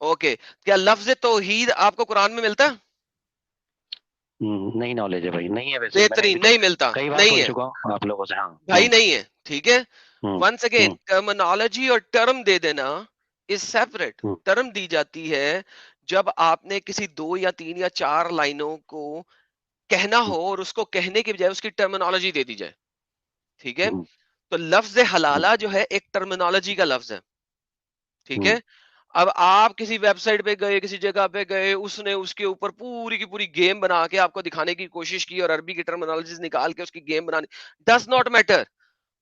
Okay, کیا لفظ توحید آپ کو قرآن میں ملتا ہے؟ نہیں knowledge ہے بھائی, نہیں ہے ویسے, میں نے بہترین, نہیں ملتا, کئی بار نہیں سن ہے چکا ہوں آپ لوگوں سے. ہاں بھائی, نہیں ہے, ٹھیک ہے. ہوں ونس اگین, ٹرمنالوجی اور ٹرم دے دینا از سیپریٹ. ہوں ٹرم دی جاتی ہے جب آپ نے کسی 2 یا 3 یا 4 لائنوں کو کہنا ہو اور اس کو کہنے کے بجائے اس کی ٹرمنالوجی دے دی جائے, ٹھیک ہے. ہوں تو لفظ حلالہ جو ہے ایک ٹرمنالوجی کا لفظ ہے, ٹھیک ہوں ہے. اب آپ کسی ویب سائٹ پہ گئے, کسی جگہ پہ گئے, اس نے اس کے اوپر پوری کی پوری گیم بنا کے آپ کو دکھانے کی کوشش کی اور عربی کی ٹرمنالوجیز نکال کے اس کی گیم بنانی, ڈز ناٹ میٹر.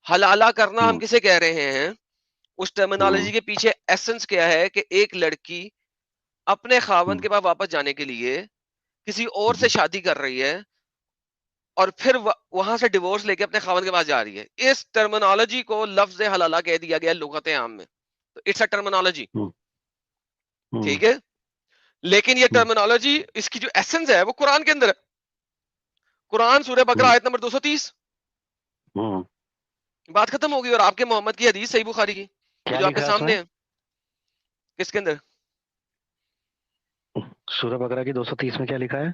حلالہ کرنا ہم ہوں کسے کہہ رہے ہیں؟ اس ہوں ٹرمنالوجی کے پیچھے ایسنس کیا ہے کہ ایک لڑکی اپنے خاوند ہوں کے پاس واپس جانے کے لیے کسی اور سے شادی کر رہی ہے اور پھر وہاں سے ڈیورس لے کے اپنے خاوند کے پاس جا رہی ہے. اس ٹرمنالوجی کو لفظ حلالہ کہہ دیا گیا لغت عام میں. تو اٹس اے ٹرمنالوجی, ہوں ہوں ٹھیک ہے. لیکن یہ ہوں ٹرمنالوجی, اس کی جو ایسنس ہے وہ قرآن کے اندر ہے. قرآن سورہ بقرہ آیت نمبر 230. ہوں بات ختم ہوگی. اور آپ کے محمد کی حدیث صحیح بخاری کی کیا جو آپ کے لکھا ہے اس میں؟ سامنے ہے. کس کے اندر؟ سورہ بقرہ کی 230 میں کیا لکھا ہے؟ یہ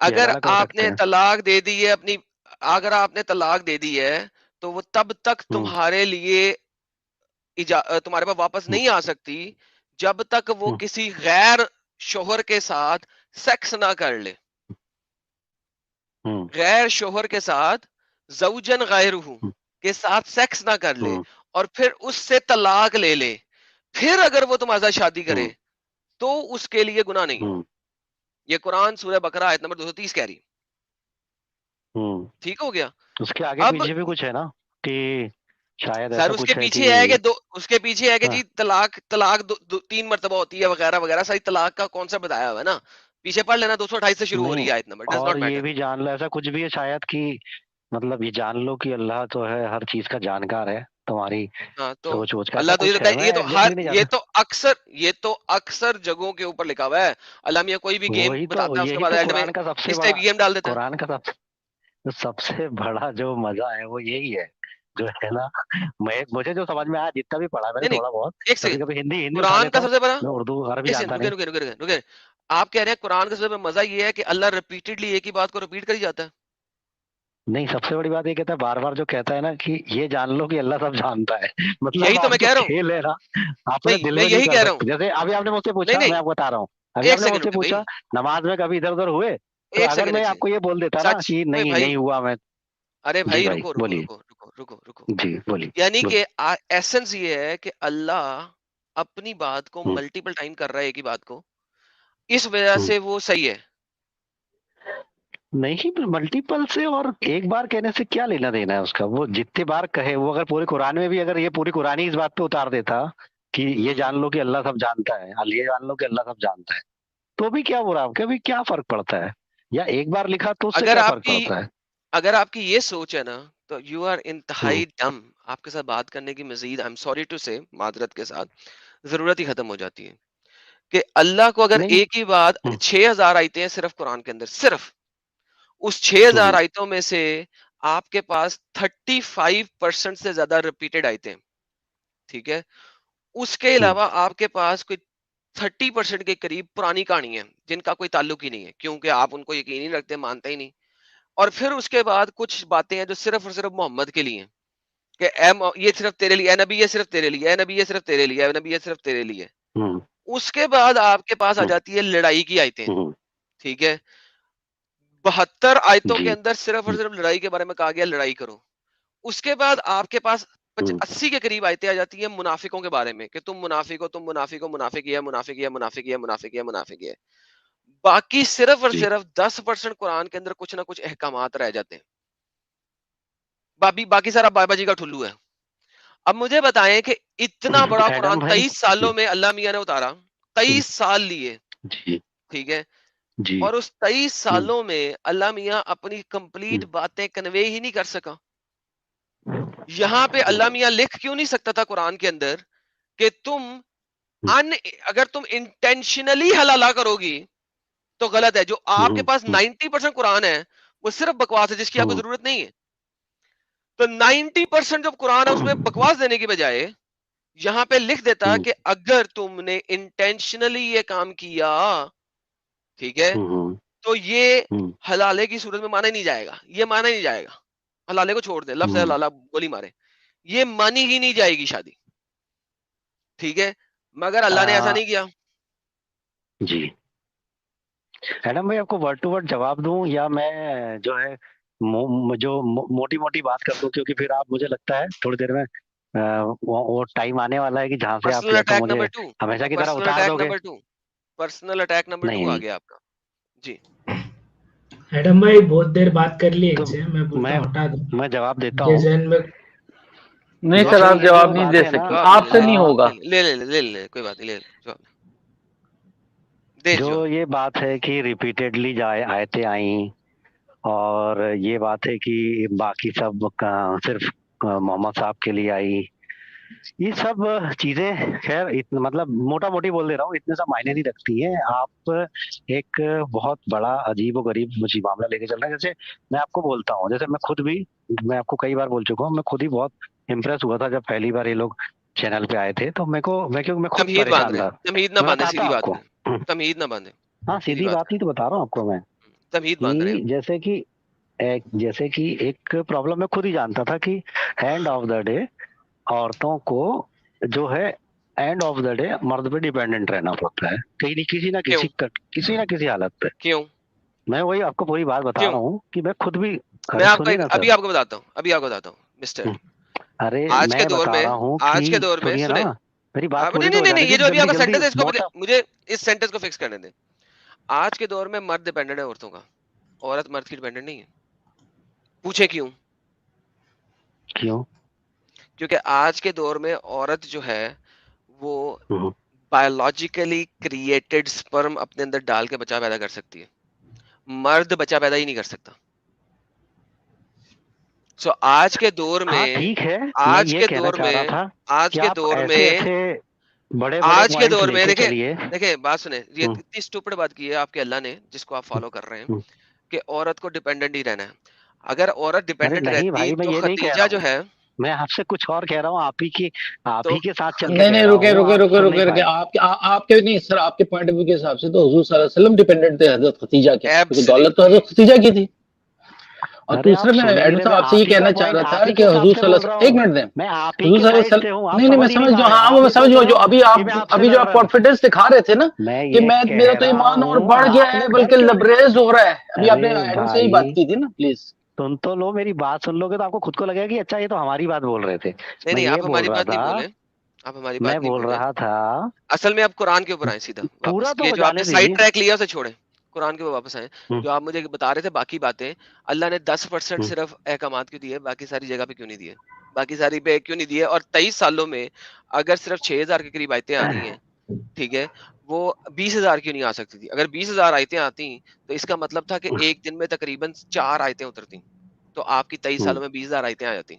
اگر حلال کر آپ سکتے نے ہیں؟ طلاق دے دی ہے اپنی, اگر آپ نے طلاق دے دی ہے تو وہ تب تک ہوں تمہارے لیے تمہارے پاس واپس ہوں نہیں آ سکتی جب تک وہ ہوں کسی غیر شوہر کے ساتھ سیکس نہ کر لے. ہوں غیر شوہر کے ساتھ, زوجن غیرہ کے ساتھ سیکس نہ کر لے ہوں اور پھر اس سے طلاق لے لے, پھر اگر وہ تمہارے ساتھ شادی کرے ہوں تو اس کے لیے گناہ نہیں. ہوں یہ قرآن سورہ بقرہ آیت نمبر 230 کہہ رہی. ہوں ٹھیک ہو گیا. اس کے آگے اب پیچھے بھی کچھ ہے نا کہ شاید سر ایسا اس کے کچھ ہے کہ پیچھے ہے کہ اس کے پیچھے ہے کہ ہاں جی طلاق 3 مرتبہ ہوتی ہے وغیرہ وغیرہ. ساری طلاق کا کانسیپٹ بتایا ہوا ہے نا, پیچھے پڑھ لینا. 228 سے شروع ہو نہیں, رہی ہے آیت نمبر. ڈز اور ناٹ یہ میٹر. بھی جان لو, ایسا کچھ بھی ہے شاید کہ مطلب یہ جان لو کہ اللہ تو ہے ہر چیز کا جانکار ہے, تمہاری ہاں تو سوچ ووچ کا, ایسا اللہ تو کچھ ہے. میں ایگزیکٹلی نہیں یہ تو اکثر جگہوں کے اوپر لکھا ہوا ہے. اللہ میاں کوئی بھی گیم وہی تو, بتاتا ہے اس کے یہی بعد تو اینڈ میں قرآن کا سب سے اس بڑا, ٹائپ گیم ڈال دیتا ہے. قرآن کا سب سے بڑا جو مزہ ہے وہ یہی ہے جو ہے نا. مجھے جو سمجھ میں آیا, جتنا بھی پڑھا میں نے نہیں تھوڑا بہت, ایک کبھی سیکنڈ, کبھی ہندی اٹھا قرآن لیتا کا ہوں, سب سے بڑا, میں اردو عربی ایک جانتا سیکنڈ, نہیں. رکے. آپ کہہ رہے ہیں قرآن کا سب سے بڑا مزہ یہ ہے کہ اللہ ریپیٹڈلی ایک ہی بات کو ریپیٹ کری جاتا ہے. نہیں, سب سے بڑی بات یہ کہتا ہے بار بار جو کہتا ہے نا کہ یہ جان لو کہ اللہ سب جانتا ہے. یہی مطلب تو میں آپ جو کہہ رہا ہوں. کھیل ہے نا اپنے نہیں دل میں میں نہیں یہی کر کہہ رہا ہوں. سکتے. جیسے ابھی آپ نے مجھ سے نہیں پوچھا, نہیں میں آپ کو بتا رہا ہوں, ابھی ایک آپ نے مجھ سیکنڈ سے رکے پوچھا بھائی, نماز میں کبھی ادھر ادھر ہوئے, تو ایک اگر سیکنڈ, میں ایک آپ کو سیکنڈ. یہ بول دیتا نا سچ کہ میں نہیں بھائی, نہیں ہوا, میں ارے جی بھائی بھائی رکو رکو بولیے. رکو رکو رکو رکو. جی بولیے یعنی بولیے. کہ ایسنس یہ ہے کہ اللہ اپنی بات کو ہوں ملٹیپل ٹائم کر رہا ہے ایک ہی بات کو, اس وجہ ہوں سے وہ صحیح ہے. نہیں, ملٹیپل سے اور ایک بار کہنے سے کیا لینا دینا ہے اس کا. وہ جتنے بار کہے, وہ اگر پورے قرآن میں بھی, اگر یہ پوری قرآن ہی اس بات پہ اتار دیتا کہ یہ جان لو کہ اللہ سب جانتا ہے, یہ جان لو کہ اللہ سب جانتا ہے, تو بھی کیا برا, کبھی کیا فرق پڑتا ہے, یا ایک بار لکھا تو اس سے اگر کیا آپ فرق کی پڑتا ہے. اگر آپ کی یہ سوچ ہے نا تو یو آر ہوں انتہائی ڈم. آپ کے ساتھ بات کرنے کی مزید, آئی ایم سوری ٹو سے, معذرت کے ساتھ, ضرورت ہی ختم ہو جاتی ہے. کہ اللہ کو اگر نہیں. ایک ہی بات, ہوں 6000 آیتیں ہیں صرف قرآن کے اندر, صرف اس 6000 ہوں آیتوں میں سے آپ کے پاس 35% سے زیادہ ریپیٹڈ آیتیں, ٹھیک ہے. اس کے ہوں علاوہ آپ کے پاس کوئی 30% کے قریب پرانی کہانی ہے جن کا کوئی تعلق ہی نہیں ہے, کیونکہ آپ ان کو یقین ہی رکھتے, مانتے ہی نہیں. اور پھر اس کے بعد کچھ باتیں ہیں جو صرف اور صرف محمد کے لیے ہیں, کہ یہ صرف تیرے لیے, اے نبی یہ صرف تیرے لیے, اے نبی یہ صرف تیرے لیے, اے نبی یہ صرف تیرے لیے. ہوں اس کے بعد آپ کے پاس آ ہوں جاتی ہے لڑائی کی آیتیں, ہوں ٹھیک ہے. 72 آیتوں کے جی. اندر صرف اور ہوں صرف لڑائی کے بارے میں کہا گیا, لڑائی کرو. اس کے بعد آپ کے پاس ہوں 80 کے قریب آیتیں آ جاتی ہیں منافقوں کے بارے میں, کہ تم منافق ہو, تم منافق ہو, منافق ہے, منافق ہے, منافق ہے, منافق ہے, منافق ہے. باقی صرف اور جی. صرف 10% قرآن کے اندر کچھ نہ کچھ احکامات رہ جاتے ہیں. باقی سارا بابا جی کا ٹھلو ہے. اب مجھے بتائیں کہ اتنا بڑا ایڈم قرآن بھائی. 23 سالوں میں اللہ میاں نے اتارا, 23 سال لیے, جی ٹھیک ہے. جی. اور اس 23 ہوں سالوں میں اللہ میاں اپنی کمپلیٹ باتیں کنوے ہی نہیں کر سکا. یہاں پہ اللہ میاں لکھ کیوں نہیں سکتا تھا قرآن کے اندر کہ تم اگر تم انٹینشنلی حلالہ کرو گی تو غلط ہے. جو آپ کے پاس 90% قرآن ہے وہ صرف بکواس ہے جس کی آپ کو ضرورت نہیں ہے. تو 90% جو قرآن ہے اس میں بکواس دینے کی بجائے یہاں پہ لکھ دیتا کہ اگر تم نے انٹینشنلی یہ کام کیا، ٹھیک ہے، تو یہ حلالے کی صورت میں مانا ہی نہیں جائے گا، یہ مانا ہی نہیں جائے گا. حلالے کو چھوڑ دیں، لفظ حلالہ گولی مارے، یہ مانی ہی نہیں جائے گی شادی، ٹھیک ہے. مگر اللہ نے ایسا نہیں کیا. جی ایڈم بھائی، آپ کو ورڈ ٹو ورڈ جواب دوں یا میں جو ہے جو موٹی موٹی بات کر دوں، کیونکہ پھر آپ مجھے لگتا ہے تھوڑی دیر میں وہ ٹائم آنے والا ہے کہ جہاں سے آپ پرسنل یا تو اٹیک مجھے نمبر 2، ہمیشہ کی طرح پرسنل اتار اٹیک دو گے. نمبر 2، پرسنل اٹیک نمبر 2 آ گیا آپ کا. جی ایڈم بھائی بہت دیر بات کر لی تو ان سے، میں بولتا ہوں ہٹا دو. میں جواب دیتا کے ہوں. ذہن میں نہیں سر، آپ یہ جواب جو نہیں بات دے ہے نا، سکتے، جواب آپ سے نہیں ہوگا. لے کوئی بات نہیں، لے جواب دے جو جواب. یہ بات ہے کہ ریپیٹیڈلی آیتیں آئیں، اور یہ بات ہے کہ باقی سب صرف محمد صاحب کے لیے آئی، یہ سب چیزیں خیر مطلب موٹا موٹی بول دے رہا ہوں، اتنے سب معنی نہیں رکھتی ہیں. آپ ایک بہت بڑا عجیب و غریب مجھے معاملہ لے کے چل رہے ہیں. جیسے میں آپ کو بولتا ہوں، جیسے میں آپ کو کئی بار بول چکا ہوں، میں خود ہی بہت امپریس ہوا تھا جب پہلی بار یہ لوگ چینل پہ آئے تھے. تو میں خود تمہید باندھ پریشان رہے تھا. ہیں، تمہید نہ میں باندھے، بتاتا سیدھی ہوں آپ بات کو. کریں، تمہید نہ باندھے، ہاں سیدھی سیدھی بات کریں. ہی تو بتا رہا ہوں آپ کو میں، تمہید باندھ رہے ہیں. جیسے کہ ایک پرابلم میں خود ہی جانتا تھا کہ اینڈ آف دا ڈے عورتوں کو جو ہے اینڈ آف دا ڈے مرد پہ ڈیپینڈنٹ رہنا پڑتا ہے کہیں کسی نہ کسی حالت پہ. کیوں؟ میں وہی آپ کو پوری بات بتا رہا ہوں کہ میں خود بھی. میں آپ کو سنیے نا ابھی سر، آپ کو بتاتا ہوں مسٹر. ارے آج کے میں دور بتا میں، رہا ہوں آج کے کہ دور میں سنیے نا، سنیں، میری بات پوری تو ہو نہیں جانے یہ دی جو ابھی آپ جلدی کا جلدی. سینٹینس ہے مجھے اس سینٹینس کو فکس کرنے دیں. آج کے دور میں مرد ڈیپینڈنٹ ہے عورتوں کا، عورت مرد کی ڈیپینڈنٹ نہیں ہے. پوچھے کیوں؟ کیونکہ آج کے دور میں عورت جو ہے وہ بایولوجیکلی کریٹڈ سپرم اپنے اندر ڈال کے بچہ پیدا کر سکتی ہے، مرد بچہ پیدا ہی نہیں کر سکتا. سو آج کے دور میں، ٹھیک ہے، میں آج یہ کے کہنا دور چاہ میں، رہا تھا آج کہ کے آپ دور ایسے میں، ایسے بڑے بڑے آج کے پوائنٹس دور لے میں کے چلیے. دیکھیں بات سنیں، یہ اتنی اسٹوپڈ بات کی ہے آپ کے اللہ نے جس کو آپ فالو کر رہے ہیں کہ عورت کو ڈیپینڈنٹ ہی رہنا ہے. اگر عورت ارے ڈیپینڈنٹ نہیں رہتی بھائی، میں تو یہ نہیں کہہ رہا خدیجہ ہوں، جو ہے، میں آپ سے کچھ اور کہہ رہا ہوں. آپ تو ہی کے ساتھ چل کے نہیں کہہ نہیں، رہا رکے ہوں. رکے آپ رکے سن نہیں رکے رکے، پائے. آپ کے نہیں سر، آپ کے پوائنٹ آف ویو کے حساب سے تو حضور صلی اللہ علیہ وسلم ڈیپینڈنٹ تھے حضرت خدیجہ کے، کیونکہ دولت تو حضرت خدیجہ کی تھی. اور ارے دوسرے آپ میں سن ہی نہیں ایڈم رہے، صاحب میں آپ سے یہ آپ ہی کا کہنا چاہ پوائنٹ رہا آپ تھا ہی کہ کے حساب حضور سے صلی اللہ بول علیہ رہا وسلم، ایک ہوں. منٹ دیں، میں آپ ہی حضور کے صلی اللہ علیہ سائڈ سے وسلم، ہوں. آپ نہیں نہیں میں سمجھ ہی سمجھ نہیں جو، پا رہے. ہاں وہ آپ میں یہ سمجھ سوچ گیا، رہے جو ہو ابھی کہ میں آپ سے ابھی جو لڑ آپ رہا ہوں. کانفیڈنس دکھا رہے تھے نا میں کہ یہ میرا کہہ تو رہا ایمان اور ہوں، بڑھ گیا آپ ہے نے ڈر بلکہ کیوں؟ لبریز ہو رہا ہے. ابھی آپ نے ارے ایڈم سے ہی بات بھائی کی تھی نا، پلیز. سن تو لو، میری بات سن لو گے تو آپ کو خود کو لگے گا کہ اچھا یہ تو ہماری بات بول رہے تھے. میں نہیں یہ آپ بول ہماری رہا بات نہیں تھا، بولے، آپ ہماری بات نہیں بولے. تھا اصل میں آپ قرآن کے اوپر آئیں سیدھا پورا واپس، تو یہ ہو جو آپ جانے نے سائڈ دیجیے. ٹریک لیا اسے چھوڑیں، قرآن کے اوپر واپس آئیں. جو آپ مجھے بتا رہے تھے باقی باتیں، اللہ نے 10% صرف احکامات کیوں دیے، باقی ساری جگہ پہ کیوں نہیں دیے، باقی ساری پہ کیوں نہیں دیے؟ اور 23 سالوں میں اگر صرف 6000 کے قریب آیتیں آنی ہیں، ٹھیک ہے، وہ 20,000 کیوں نہیں آ سکتی تھی؟ اگر 20,000 آیتیں آتی تو اس کا مطلب تھا کہ ایک دن میں تقریباً 4 آیتیں اترتی، تو آپ کی 23 سالوں میں 20,000 آیتیں آ جاتی.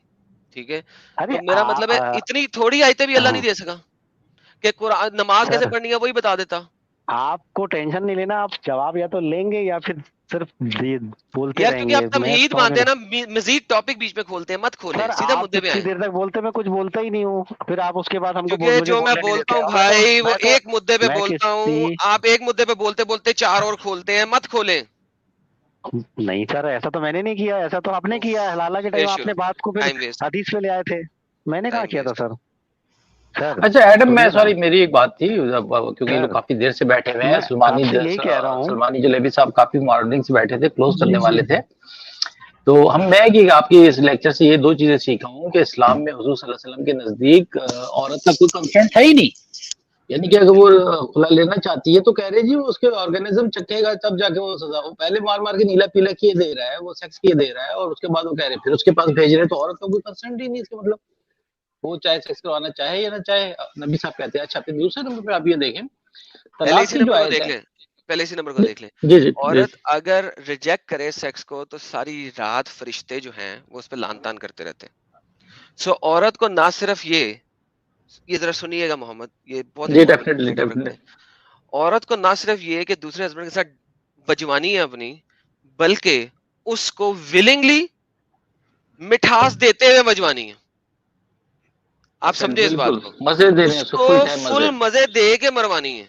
ٹھیک ہے، ارے تو میرا مطلب ہے اتنی تھوڑی آیتیں بھی اللہ نہیں دے سکا کہ قرآن نماز کیسے سر پڑھنی ہے وہی بتا دیتا. آپ کو ٹینشن نہیں لینا، آپ جواب یا تو لیں گے یا پھر صرف بولتے یار رہیں کیونکہ گے. آپ میں تمہید سمجھ مانتے ہیں رہا نا، مزید ٹاپک بیچ میں کھولتے ہیں، مت کھولیں، سر. سیدھا آپ مدے پہ اتنی آئیں. دیر تک بولتے میں کچھ بولتا ہی نہیں ہوں، پھر آپ اس کے بعد ہم کو کیونکہ مجھے جو میں بولنے نہیں بولتا دیتے. ہوں اور بھائی وہ ایک مدے پہ میں بولتا کسی ہوں، آپ ایک مدے پہ بولتے بولتے 4 اور کھولتے ہیں، مت کھولیں. نہیں سر، ایسا تو میں نے نہیں کیا، ایسا تو آپ نے کیا ہے. حلالہ کے پھر ٹائم آپ شروع، نے بات کو پھر ٹائم ویسٹ، حدیث پہ لے آئے تھے. میں نے کہاں ٹائم کیا تھا ویسٹ. سر. سر اچھا ایڈم، میں سنیے نا سوری میری ایک بات تھی، کیونکہ یہ لوگ سر، کافی دیر سے بیٹھے ہوئے ہیں، میں آپ سے یہی کہہ رہا ہوں. سلمانی جلیبی صاحب کافی مارننگ سے بیٹھے تھے، کلوز جی کرنے جی والے تھے. تو میں آپ کی اس لیکچر سے یہ 2 چیزیں سیکھا ہوں کہ اسلام میں حضور صلی اللہ علیہ وسلم کے نزدیک عورت کا کوئی کنسنٹ ہے ہی نہیں. یعنی کہ اگر وہ کھلا لینا چاہتی ہے تو کہہ رہے جی وہ اس کے آرگنزم چکے گا تب جا کے وہ سزا. وہ پہلے مار مار کے نیلا پیلا کیے دے رہا ہے، وہ سیکس کیے دے رہا ہے، اور اس کے بعد وہ کہہ رہے پھر اس کے پاس بھیج رہے ہیں، تو عورت کا کوئی کنسنٹ ہی نہیں. اس کا مطلب وہ چاہے سیکس کروانا چاہے یا نہ چاہے. نبی صاحب کہتے ہیں. اچھا پھر دوسرے نمبر پہ آپ یہ دیکھیں پہلے طلاق اسی کی جو نمبر کو آیت دیکھ ہے. لیں، پہلے اسی نمبر کو دیکھ لیں. جی جی جی. عورت اگر ریجیکٹ کرے سیکس کو تو ساری رات فرشتے جو ہیں وہ اس پہ لان تان کرتے رہتے ہیں. سو عورت کو نہ صرف یہ ذرا سنیے گا محمد، یہ بہت جی امپورٹنٹ ڈیفینیٹلی پوائنٹ آپ رکھ رہے ہیں. عورت کو نہ صرف یہ کہ دوسرے ہسبینڈ کے ساتھ بجوانی ہے اپنی، بلکہ اس کو ولنگلی مٹھاس دیتے ہوئے بجوانی ہے. آپ سمجھے اس بات کو, مزے دے رہے ہیں اس اس کو کو فل ٹائم فل مزے. مزے دے کے مروانی ہے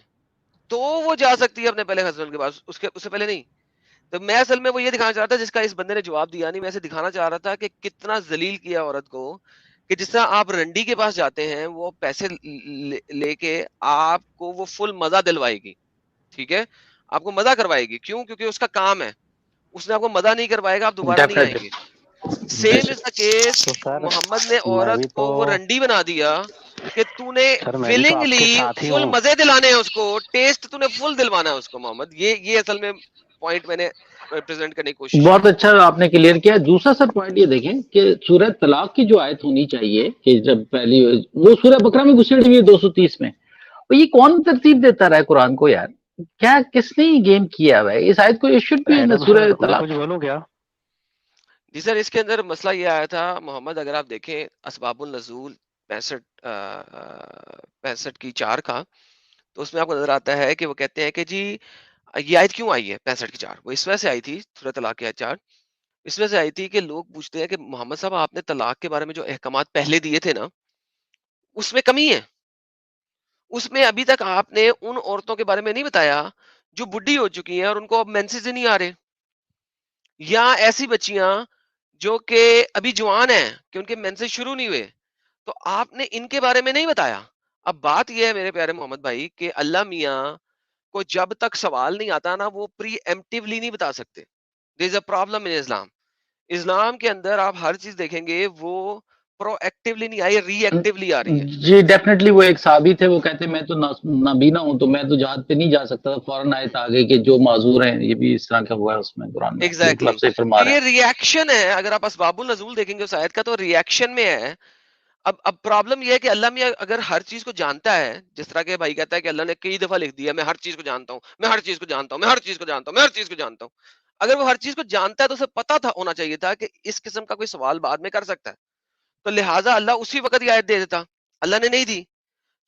تو وہ جا سکتی ہے اپنے پہلے ہسبینڈ کے پاس, اس سے پہلے نہیں. تو میں اصل میں وہ یہ دکھانا چاہ رہا تھا جس کا اس بندے نے جواب دیا نہیں, میں اسے دکھانا چاہ رہا تھا کہ کتنا ذلیل کیا عورت کو, کہ جس طرح آپ رنڈی کے پاس جاتے ہیں وہ پیسے لے کے آپ کو وہ فل مزہ دلوائے گی, ٹھیک ہے, آپ کو مزہ کروائے گی. کیوں؟ کیونکہ اس کا کام ہے, اس نے آپ کو مزہ نہیں کروائے گا آپ دوبارہ نہیں آئیں گے. سیم از دا کیس, تو سر محمد نے میں بھی عورت تو کو وہ رنڈی بنا دیا کہ تو نے سر میں بھی تو آپ کے ولنگلی ساتھ ہی فل ہوں. مزے دلانے ہیں اس کو, ٹیسٹ تو نے فل دلوانا ہے اس کو محمد. یہ اصل میں پوائنٹ میں نے ریپرزینٹ کرنے کی کوشش بہت کی. اچھا آپ نے کلیئر کیا. دوسرا سر پوائنٹ یہ دیکھیں کہ سورہ طلاق کی جو آیت ہونی چاہیے کہ جب پہلی وہ سورہ بقرہ میں گھسیڑ ہوئی ہے 230 میں, اور یہ کون ترتیب دیتا رہا ہے قرآن کو یار, کیا کس نے یہ گیم کیا ہوا ہے اس آیت کو؟ یہ شوڈ بی ان ایڈم سورہ سر میں طلاق. کچھ بولوں کیا؟ جی سر, اس کے اندر مسئلہ یہ آیا تھا محمد, اگر آپ دیکھیں اسباب النزول 65 کی 4 کا, تو اس میں آپ کو نظر آتا ہے کہ وہ کہتے ہیں کہ جی یہ آیت کیوں آئی ہے 65 کی 4, وہ اس وجہ سے آئی تھی سورہ طلاق کی آیت 4, اس وجہ سے آئی تھی کہ لوگ پوچھتے ہیں کہ محمد صاحب آپ نے طلاق کے بارے میں جو احکامات پہلے دیے تھے نا اس میں کمی ہے, اس میں ابھی تک آپ نے ان عورتوں کے بارے میں نہیں بتایا جو بڈھی ہو چکی ہیں اور ان کو اب مینسز ہی نہیں آ رہے, یا ایسی بچیاں جو کہ ابھی جوان ہیں کہ ان کے مینسز شروع نہیں ہوئے, تو آپ نے ان کے بارے میں نہیں بتایا. اب بات یہ ہے میرے پیارے محمد بھائی کہ اللہ میاں کو جب تک سوال نہیں آتا نا وہ پری ایمپٹیولی نہیں بتا سکتے. دیر از اے پرابلم ان اسلام. اسلام کے اندر آپ ہر چیز دیکھیں گے وہ پرو ایکٹیولی نہیں آئی, ری ایکٹیولی آ رہی ہے. جی ڈیفینیٹلی, وہ ایک صحابی تھے, وہ کہتے میں تو نابینا ہوں تو میں تو جہاد پہ نہیں جا سکتا, فوراً آیت آ گئی کہ جو معذور ہیں, یہ بھی اس طرح کا ہوا ہے اس میں قرآن میں. بالکل ایگزیکٹلی آپ صحیح فرما تو رہے یہ ہیں. ری ایکشن ہے. اگر آپ اسباب النزول دیکھیں گے اس آیت کا تو ری ایکشن میں ہے. اب پرابلم یہ ہے کہ اللہ میاں اگر ہر چیز کو جانتا ہے, جس طرح کے بھائی کہتا ہے کہ اللہ نے کئی دفعہ لکھ دیا میں ہر چیز کو جانتا ہوں, میں ہر چیز کو جانتا ہوں, میں ہر چیز کو جانتا ہوں, میں ہر چیز کو جانتا ہوں. اگر وہ ہر چیز کو جانتا ہے تو اسے پتا تھا ہونا چاہیے تھا کہ اس قسم کا کوئی سوال بعد میں کر سکتا ہے, تو لہٰذا اللہ اسی وقت یہ آیت دے دیتا. اللہ نے نہیں دی,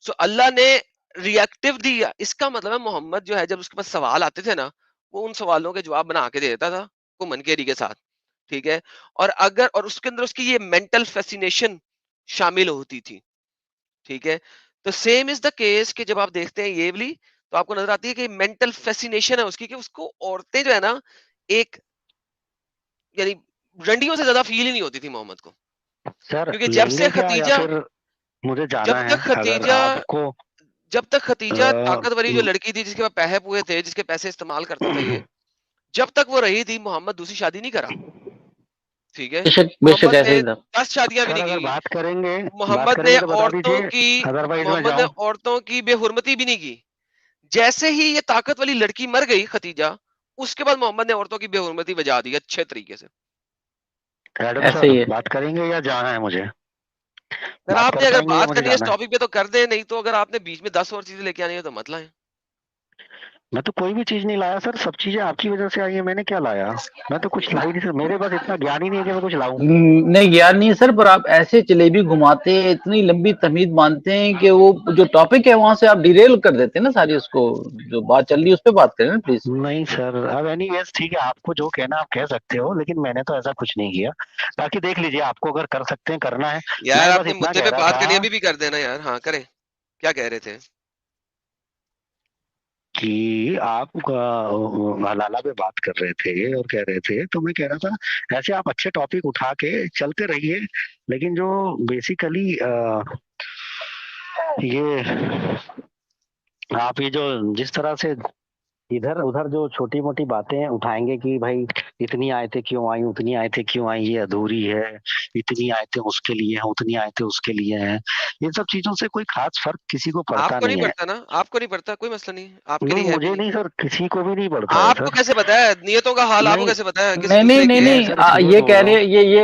سو اللہ نے ری ایکٹیو دیا. اس کا مطلب ہے محمد جو ہے جب اس کے پاس سوال آتے تھے نا وہ ان سوالوں کے جواب بنا کے دے دیتا تھا کو منکیری کے ساتھ, ٹھیک ہے. اور اس کے اندر اس کی یہ مینٹل فیسینیشن شامل ہوتی تھی, ٹھیک ہے. تو سیم از دا کیس کہ جب آپ دیکھتے ہیں یہ والی تو آپ کو نظر آتی ہے کہ مینٹل فیسینیشن ہے اس کی, کہ اس کو عورتیں جو ہے نا ایک یعنی رنڈیوں سے زیادہ فیل ہی نہیں ہوتی تھی محمد کو, سر کیونکہ لیں گے کیا یا پھر مجھے جب جانا ہے تک اگر ختیجہ آپ کو جب تک ختیجہ طاقتوری جو لڑکی تھی جس کے پاس پیسے پوئے تھے, جس کے پیسے استعمال کرتا تھا, یہ جب تک وہ رہی تھی محمد دوسری شادی نہیں کرا, ٹھیک ہے. بے شک محمد ایسے نے ہی تھا. 10 شادیاں بھی سر نہیں اگر کی. بات کریں گے محمد نے تو بتا دیجیے, ادروائز میں محمد نے جاؤں. عورتوں کی بے حرمتی بھی نہیں کی. جیسے ہی یہ طاقت والی لڑکی مر گئی ختیجہ, اس کے بعد محمد نے عورتوں کی بے حرمتی بجا دی اچھے طریقے سے. ایڈم ایسے سر ہی ہے. بات کریں گے یا جانا ہے مجھے؟ سر بات آپ کر نے اگر پائیں گے یا بات مجھے کرنی ہے اس جانا ہے؟ ٹاپک پہ تو کر دیں, نہیں تو اگر آپ نے بیچ میں 10 اور چیزیں لے کے آنی ہے تو مت لائیں. میں تو کوئی بھی چیز نہیں لایا سر, سب چیزیں آپ کی وجہ سے آئی ہیں, میں نے کیا لایا؟ میں تو کچھ لا ہی نہیں سر, میرے پاس اتنا گیان ہی نہیں ہے کہ میں کچھ لاؤں. نہیں یار نہیں سر, پر آپ ایسے جلیبی گھماتے ہیں, اتنی لمبی تمہید مانتے ہیں کہ وہ جو ٹاپک ہے وہاں سے آپ ڈیریل کر دیتے ہیں نا ساری, اس کو جو بات چل رہی ہے اس پہ بات کریں نا پلیز. نہیں سر, اب اینی ویز ٹھیک ہے, آپ کو جو کہنا آپ کہہ سکتے ہو, لیکن میں نے تو ایسا کچھ نہیں کیا. باقی دیکھ لیجیے, آپ کو اگر کر سکتے ہیں کرنا ہے. یار میں آپ بس نے اتنا مدعے کہہ پہ رہا بات تھا کرنی ابھی بھی کر دینا یار. ہاں کریں, کیا کہہ رہے تھے؟ کہ آپ حلالہ پہ بات کر رہے تھے اور کہہ رہے تھے, تو میں کہہ رہا تھا ایسے آپ اچھے ٹاپک اٹھا کے چلتے رہیے, لیکن جو بیسیکلی یہ آپ یہ جو جس طرح سے ادھر ادھر جو چھوٹی موٹی باتیں اٹھائیں گے کہ بھائی اتنی آیتیں کیوں آئیں, اتنی آیتیں کیوں آئیں, یہ ادھوری ہے, اتنی آیتیں اس کے لیے ہیں, اتنی آیتیں اس کے لیے ہیں, ان سب چیزوں سے کوئی خاص فرق کسی کو آپ پڑتا کو نہیں نہیں ہے. پڑتا نا, آپ کو نہیں پڑتا, کوئی مسئلہ نہیں, آپ کے نہیں لیے ہے بھی مجھے نہیں. نہیں سر, کسی کو بھی نہیں پڑتا ہے آپ کو سر. کیسے پتا ہے نیتوں کا حال؟ آپ کو نہیں کیسے پتا ہے کس نہیں نہیں دوسرے نہیں کی ہے؟ میں نہیں سر اس لیے یہ بول کہہ رہا رہے ہوں.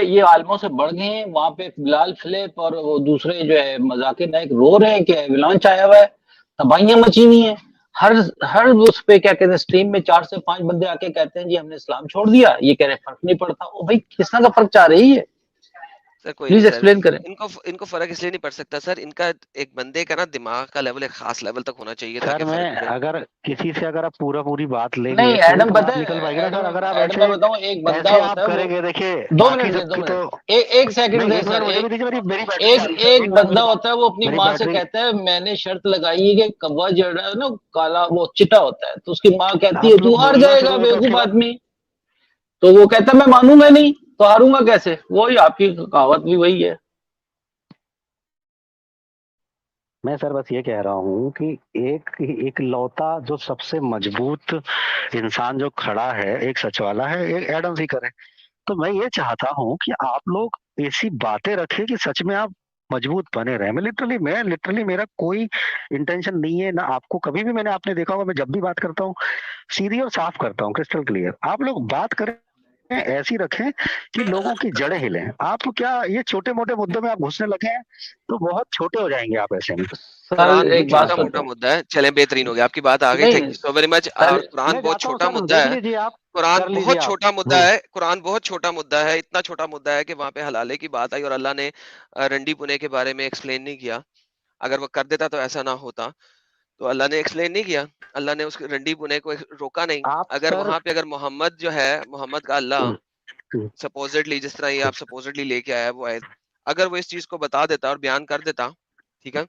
یہ عالموں سے بڑھ گئے ہیں. وہاں پہ بلال فلپ اور وہ دوسرے جو ہے مذاکر نائک رو رہے ہیں کہ ایولانچ آیا ہوا ہے, تباہیاں مچی ہوئی ہیں. ہر اس پہ کیا کہتے ہیں اسٹریم میں 4 سے 5 بندے آ کے کہتے ہیں جی ہم نے اسلام چھوڑ دیا, یہ کہہ رہے فرق نہیں پڑتا. او بھائی کس طرح کا فرق چاہ رہی ہے؟ سر کوئی پلیز نہیں سر، ایکسپلین کریں. ان کو فرق اس لیے نہیں پڑ سکتا سر، ان کا ایک بندے کا نا دماغ کا لیول ایک خاص لیول تک ہونا چاہیے سر تاکہ میں فرق پڑے. اگر کسی سے اگر آپ پوری بات لیں گے نہیں تو ہی ایڈم تو پتہ بات نکل پائے گی نا سر. اگر آپ ایڈم میں بتاؤں ایک بندہ ایسے ہوتا آپ ہے کریں وہ گے، دیکھیے 2 باقی منٹ دے سب 2 کی تو منٹ ایک سیکنڈ نہیں. دے ایک سر. منٹ مجھے بھی دیجیے، میری بیٹری جا رہی ہے سر. ایک بندہ ہوتا ہے وہ اپنی میری ماں سے بیٹری کہتا ہے میں نے شرط لگائی ہے کہ کوا جو ہے نا کالا وہ چٹا ہوتا ہے، تو اس کی ماں کہتی ہے آپ لوگ تو ہار بولنا جائے گا شروع ہوتا ہے اس کے بیوقوف بعد. آدمی. تو وہ کہتا ہے میں مانوں گا نہیں تو ہاروں گا کیسے. وہی آپ کی کہاوت بھی وہی ہے. میں سر بس یہ کہہ رہا ہوں کہ ایک لوتا جو سب سے مضبوط انسان جو کھڑا ہے ایک سچ والا ہے، ایک ایڈم سیکر ہے. تو میں یہ چاہتا ہوں کہ آپ لوگ ایسی باتیں رکھیں کہ سچ میں آپ مضبوط بنے رہے. میں لٹرلی میرا کوئی انٹینشن نہیں ہے، نہ آپ کو کبھی بھی. آپ نے دیکھا ہوگا میں جب بھی بات کرتا ہوں سیدھی اور صاف کرتا ہوں، کرسٹل کلیئر. آپ لوگ بات کریں ایسی رکھیں کہ لوگوں کی جڑیں ہلیں. آپ کیا یہ چھوٹے موٹے مدوں میں آپ گھسنے لگے ہیں تو بہت چھوٹے ہو جائیں گے آپ ایسے میں. سر قرآن ایک بات چھوٹا موٹا سنو. مدعا ہے، چلیں بہترین ہو گیا، آپ کی بات آ گئی، تھینک نہیں یو سو ویری مچ. پہلے قرآن میں بہت جاتا ہوں چھوٹا سر، مدعا دیکھ ہے، لیجیے آپ، قرآن کر لیجیے بہت آپ. چھوٹا مدعا ہے، قرآن بہت چھوٹا مدعا ہے، اتنا چھوٹا مدعا ہے کہ وہاں پہ حلالے کی بات آئی اور اللہ نے رنڈی پونے کے بارے میں ایکسپلین نہیں کیا. اگر وہ کر دیتا تو ایسا نہ ہوتا، تو اللہ نے ایکسپلین نہیں کیا، اللہ نے اس رنڈی پونے کو روکا نہیں. آپ اگر سر وہاں پہ اگر محمد جو ہے، محمد کا اللہ سپوزٹلی جس طرح یہ آپ سپوزٹلی لے کے آیا وہ آئے، اگر وہ اس چیز کو بتا دیتا اور بیان کر دیتا، ٹھیک ہے،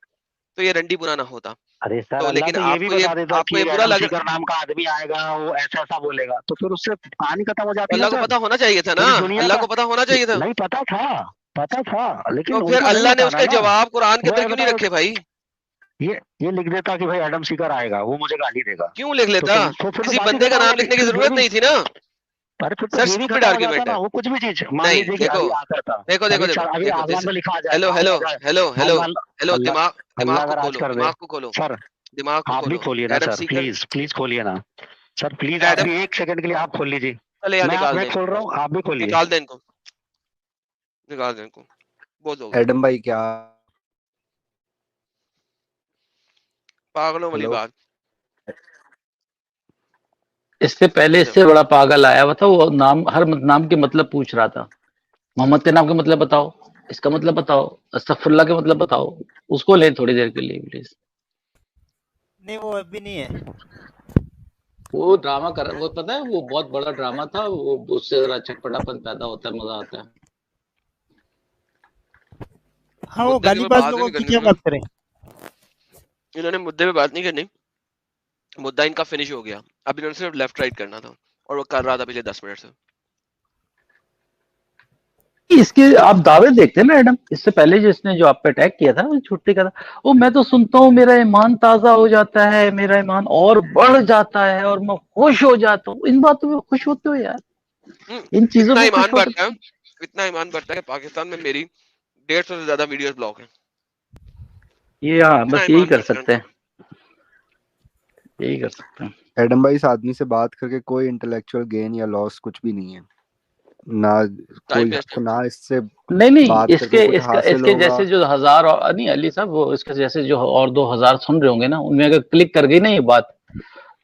تو یہ رنڈی پونا نہ ہوتا. ارے سر تو اللہ لیکن تو یہ بھی بتا دیتا آپ کو کہ یہ برا ایڈم لگ سیکر نام کا آدمی آئے گا، وہ ایسا ایسا بولے گا، تو پھر اس سے کہانی ختم ہو تو جاتی نا اللہ کو سر. پتا ہونا چاہیے تھا نا، پوری دنیا اللہ کا کو پتا ہونا چاہیے تھا. نہیں پتا تھا تو لیکن ان پھر کو نہیں اللہ نے اس بتانا کے نا. جواب قرآن کے وہ اندر یہ کیوں نہیں بتایا رکھے بھائی؟ یہ لکھ دیتا کہ بھائی ایڈم سیکر آئے گا، وہ مجھے گالی دے گا. کیوں لکھ تو لیتا؟ پھر تو کسی بات ہی بندے کا ختم ہو نام جاتی. لکھنے کی پھر یہ ضرورت بھی، نہیں تھی نا. ارے پھر تو سر یہ بھی اسٹوپڈ ختم ہو جاتا آرگیومنٹ ہے. نا. وہ کچھ بھی چیز مان نہیں لیجیے کہ دیکھو ابھی آ کرتا، دیکھو دیکھو دیکھو ابھی دیکھو آسمان میں لکھا آ جائے، ہیلو آج ہیلو آ جائے. ہیلو ہیلو اللہ ہیلو، اللہ دماغ کو اگر آج کھولو، کر دے. دماغ کو کھولو، سر دماغ کو آپ بھی کھولو. کھولیے نا ایڈم سر، سیکر، پلیز کھولیے نا سر، پلیز. آپ ایڈم، بھی ایک سیکنڈ کے لیے آپ کھول لیجیے. چلے یار نکال میں دیں ان کھول کو، رہا ہوں، آپ بھی کھولیے. نکال دیں ان کو، نکال دیں ان کو، بہت ہو گیا ایڈم بھائی کیا؟ پاگلوں والی ہلو، بات. اس سے پہلے جی اس سر، سے بڑا پاگل آیا ہوا تھا، وہ نام ہر نام کے مطلب پوچھ رہا تھا. محمد کے نام کا مطلب بتاؤ، اس کا مطلب بتاؤ، استغفر اللہ کا مطلب بتاؤ. اس کو لیں تھوڑی دیر کے لیے پلیز. نہیں وہ ابھی نہیں ہے. وہ ڈرامہ کر وہ پتہ ہے وہ بہت بڑا ڈرامہ تھا، وہ اس سے ذرا چٹپٹا پن پیدا ہوتا ہے، مزہ آتا ہے. ہاں وہ مدعے کے گالی اوپر باز بات ہی لوگوں نہیں کی کرنی کیا انہوں بات کریں. انہوں نے مدعے پہ بات نہیں کرنی، مدعا ان کا فنش ہو گیا. اب انہوں نے صرف لیفٹ رائٹ کرنا تھا اور وہ کر رہا تھا پچھلے 10 منٹ سے. اس کے آپ دعوے دیکھتے ہیں نا ایڈم، اس سے پہلے جو اس نے جو آپ پہ اٹیک کیا تھا چھٹی کا تھا، وہ میں تو سنتا ہوں میرا ایمان تازہ ہو جاتا ہے، میرا ایمان اور بڑھ جاتا ہے اور میں خوش ہو جاتا ہوں. ان باتوں میں خوش ہوتے ہو یار، ان چیزوں اتنا پہ خوش ایمان ہوتے بڑھتا ہے، اتنا ایمان بڑھتا ہے کہ پاکستان میں میری 150 سے زیادہ ویڈیوز بلاک ہیں. یہ ہاں اتنا بس یہی ایمان کر بڑھتا ہے ان سکتے کا. ہیں، یہی کر سکتے ہیں. ایڈم بھائی اس آدمی سے بات کر کے کوئی انٹلیکچوئل گین یا لاس کچھ بھی نہیں ہے، نہ ٹائم کوئی، ویسٹ ہے. نہ اس سے نہیں بات اس کر کے کے کچھ اس حاصل کے ہوگا. جیسے جو ہزار اور نہیں علی صاحب، وہ اس کے جیسے جو اور 2000 سن رہے ہوں گے نا، ان میں اگر کلک کر گئی نا یہ بات،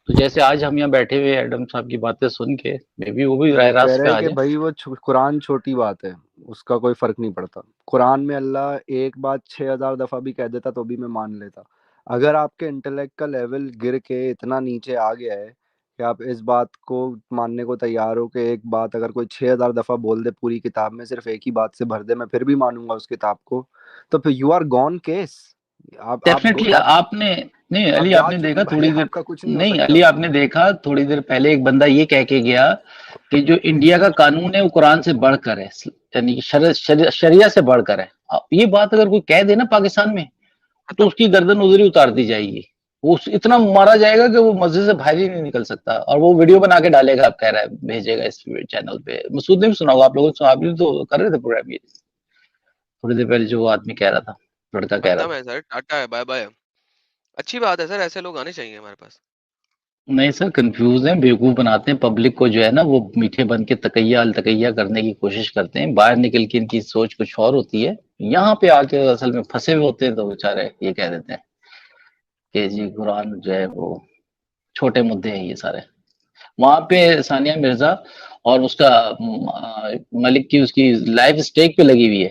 تو جیسے آج ہم یہاں بیٹھے ہوئے ایڈم صاحب کی باتیں سن کے میں بھی وہ بھی تو راہ وہ کہہ راست پہ رہے ہیں آ کہ جائے. بھائی وہ قرآن چھوٹی بات ہے، اس کا کوئی فرق نہیں پڑتا. قرآن میں اللہ ایک بات 6000 دفعہ بھی کہہ دیتا تو بھی میں مان لیتا. اگر آپ کے انٹلیکٹ کا لیول گر کے اتنا نیچے آ گیا ہے کہ آپ اس بات کو ماننے کو تیار ہو کہ ایک بات اگر کوئی 6000 دفعہ بول دے پوری کتاب میں صرف ایک ہی بات سے بھر دے میں پھر بھی مانوں گا اس کتاب کو، تو پھر you are gone case. Definitely آپ نے نہیں آپ علی، آپ جا نے چکے دیکھا بھائی، تھوڑی دیر، آپ کا کچھ نہیں ہو نہیں سکتا. علی آپ نے دیکھا تھوڑی دیر پہلے ایک بندہ یہ کہہ کے گیا کہ جو انڈیا کا قانون ہے وہ قرآن سے بڑھ کر ہے، یعنی کہ شریعہ سے بڑھ کر ہے. یہ بات اگر کوئی کہہ دے نا پاکستان میں تو اس کی گردن ادھری اتار دی جائے گی، وہ اتنا مارا جائے گا کہ وہ مسجد سے باہر ہی نہیں نکل سکتا. اور وہ ویڈیو بنا کے ڈالے گا، آپ کہہ رہا ہے بھیجے گا اس چینل پہ. مسعود نے بھی سنا ہوگا، آپ لوگوں نے، آپ بھی تو کر رہے تھے پروگرام یہ تھوڑی دیر پہلے جو وہ آدمی کہہ رہا تھا، لڑکا کہہ رہا ختم تھا. ہے سر، ٹاٹا ہے، بائے بائے. اچھی بات ہے سر، ایسے لوگ آنے چاہیے ہمارے پاس. نہیں سر کنفیوز ہیں، بیوقوف بناتے ہیں پبلک کو، جو ہے نا وہ میٹھے بن کے تقیہ التقیہ کرنے کی کوشش کرتے ہیں، باہر نکل کے ان کی سوچ کچھ اور ہوتی ہے، یہاں پہ آ کے اصل میں پھنسے ہوئے ہوتے ہیں تو بیچارے یہ کہہ دیتے ہیں کہ جی قرآن جو ہے وہ چھوٹے مدعے ہیں یہ سارے. وہاں پہ ثانیہ مرزا اور اس کا ملک کی اس کی لائف اسٹیک پہ لگی ہوئی ہے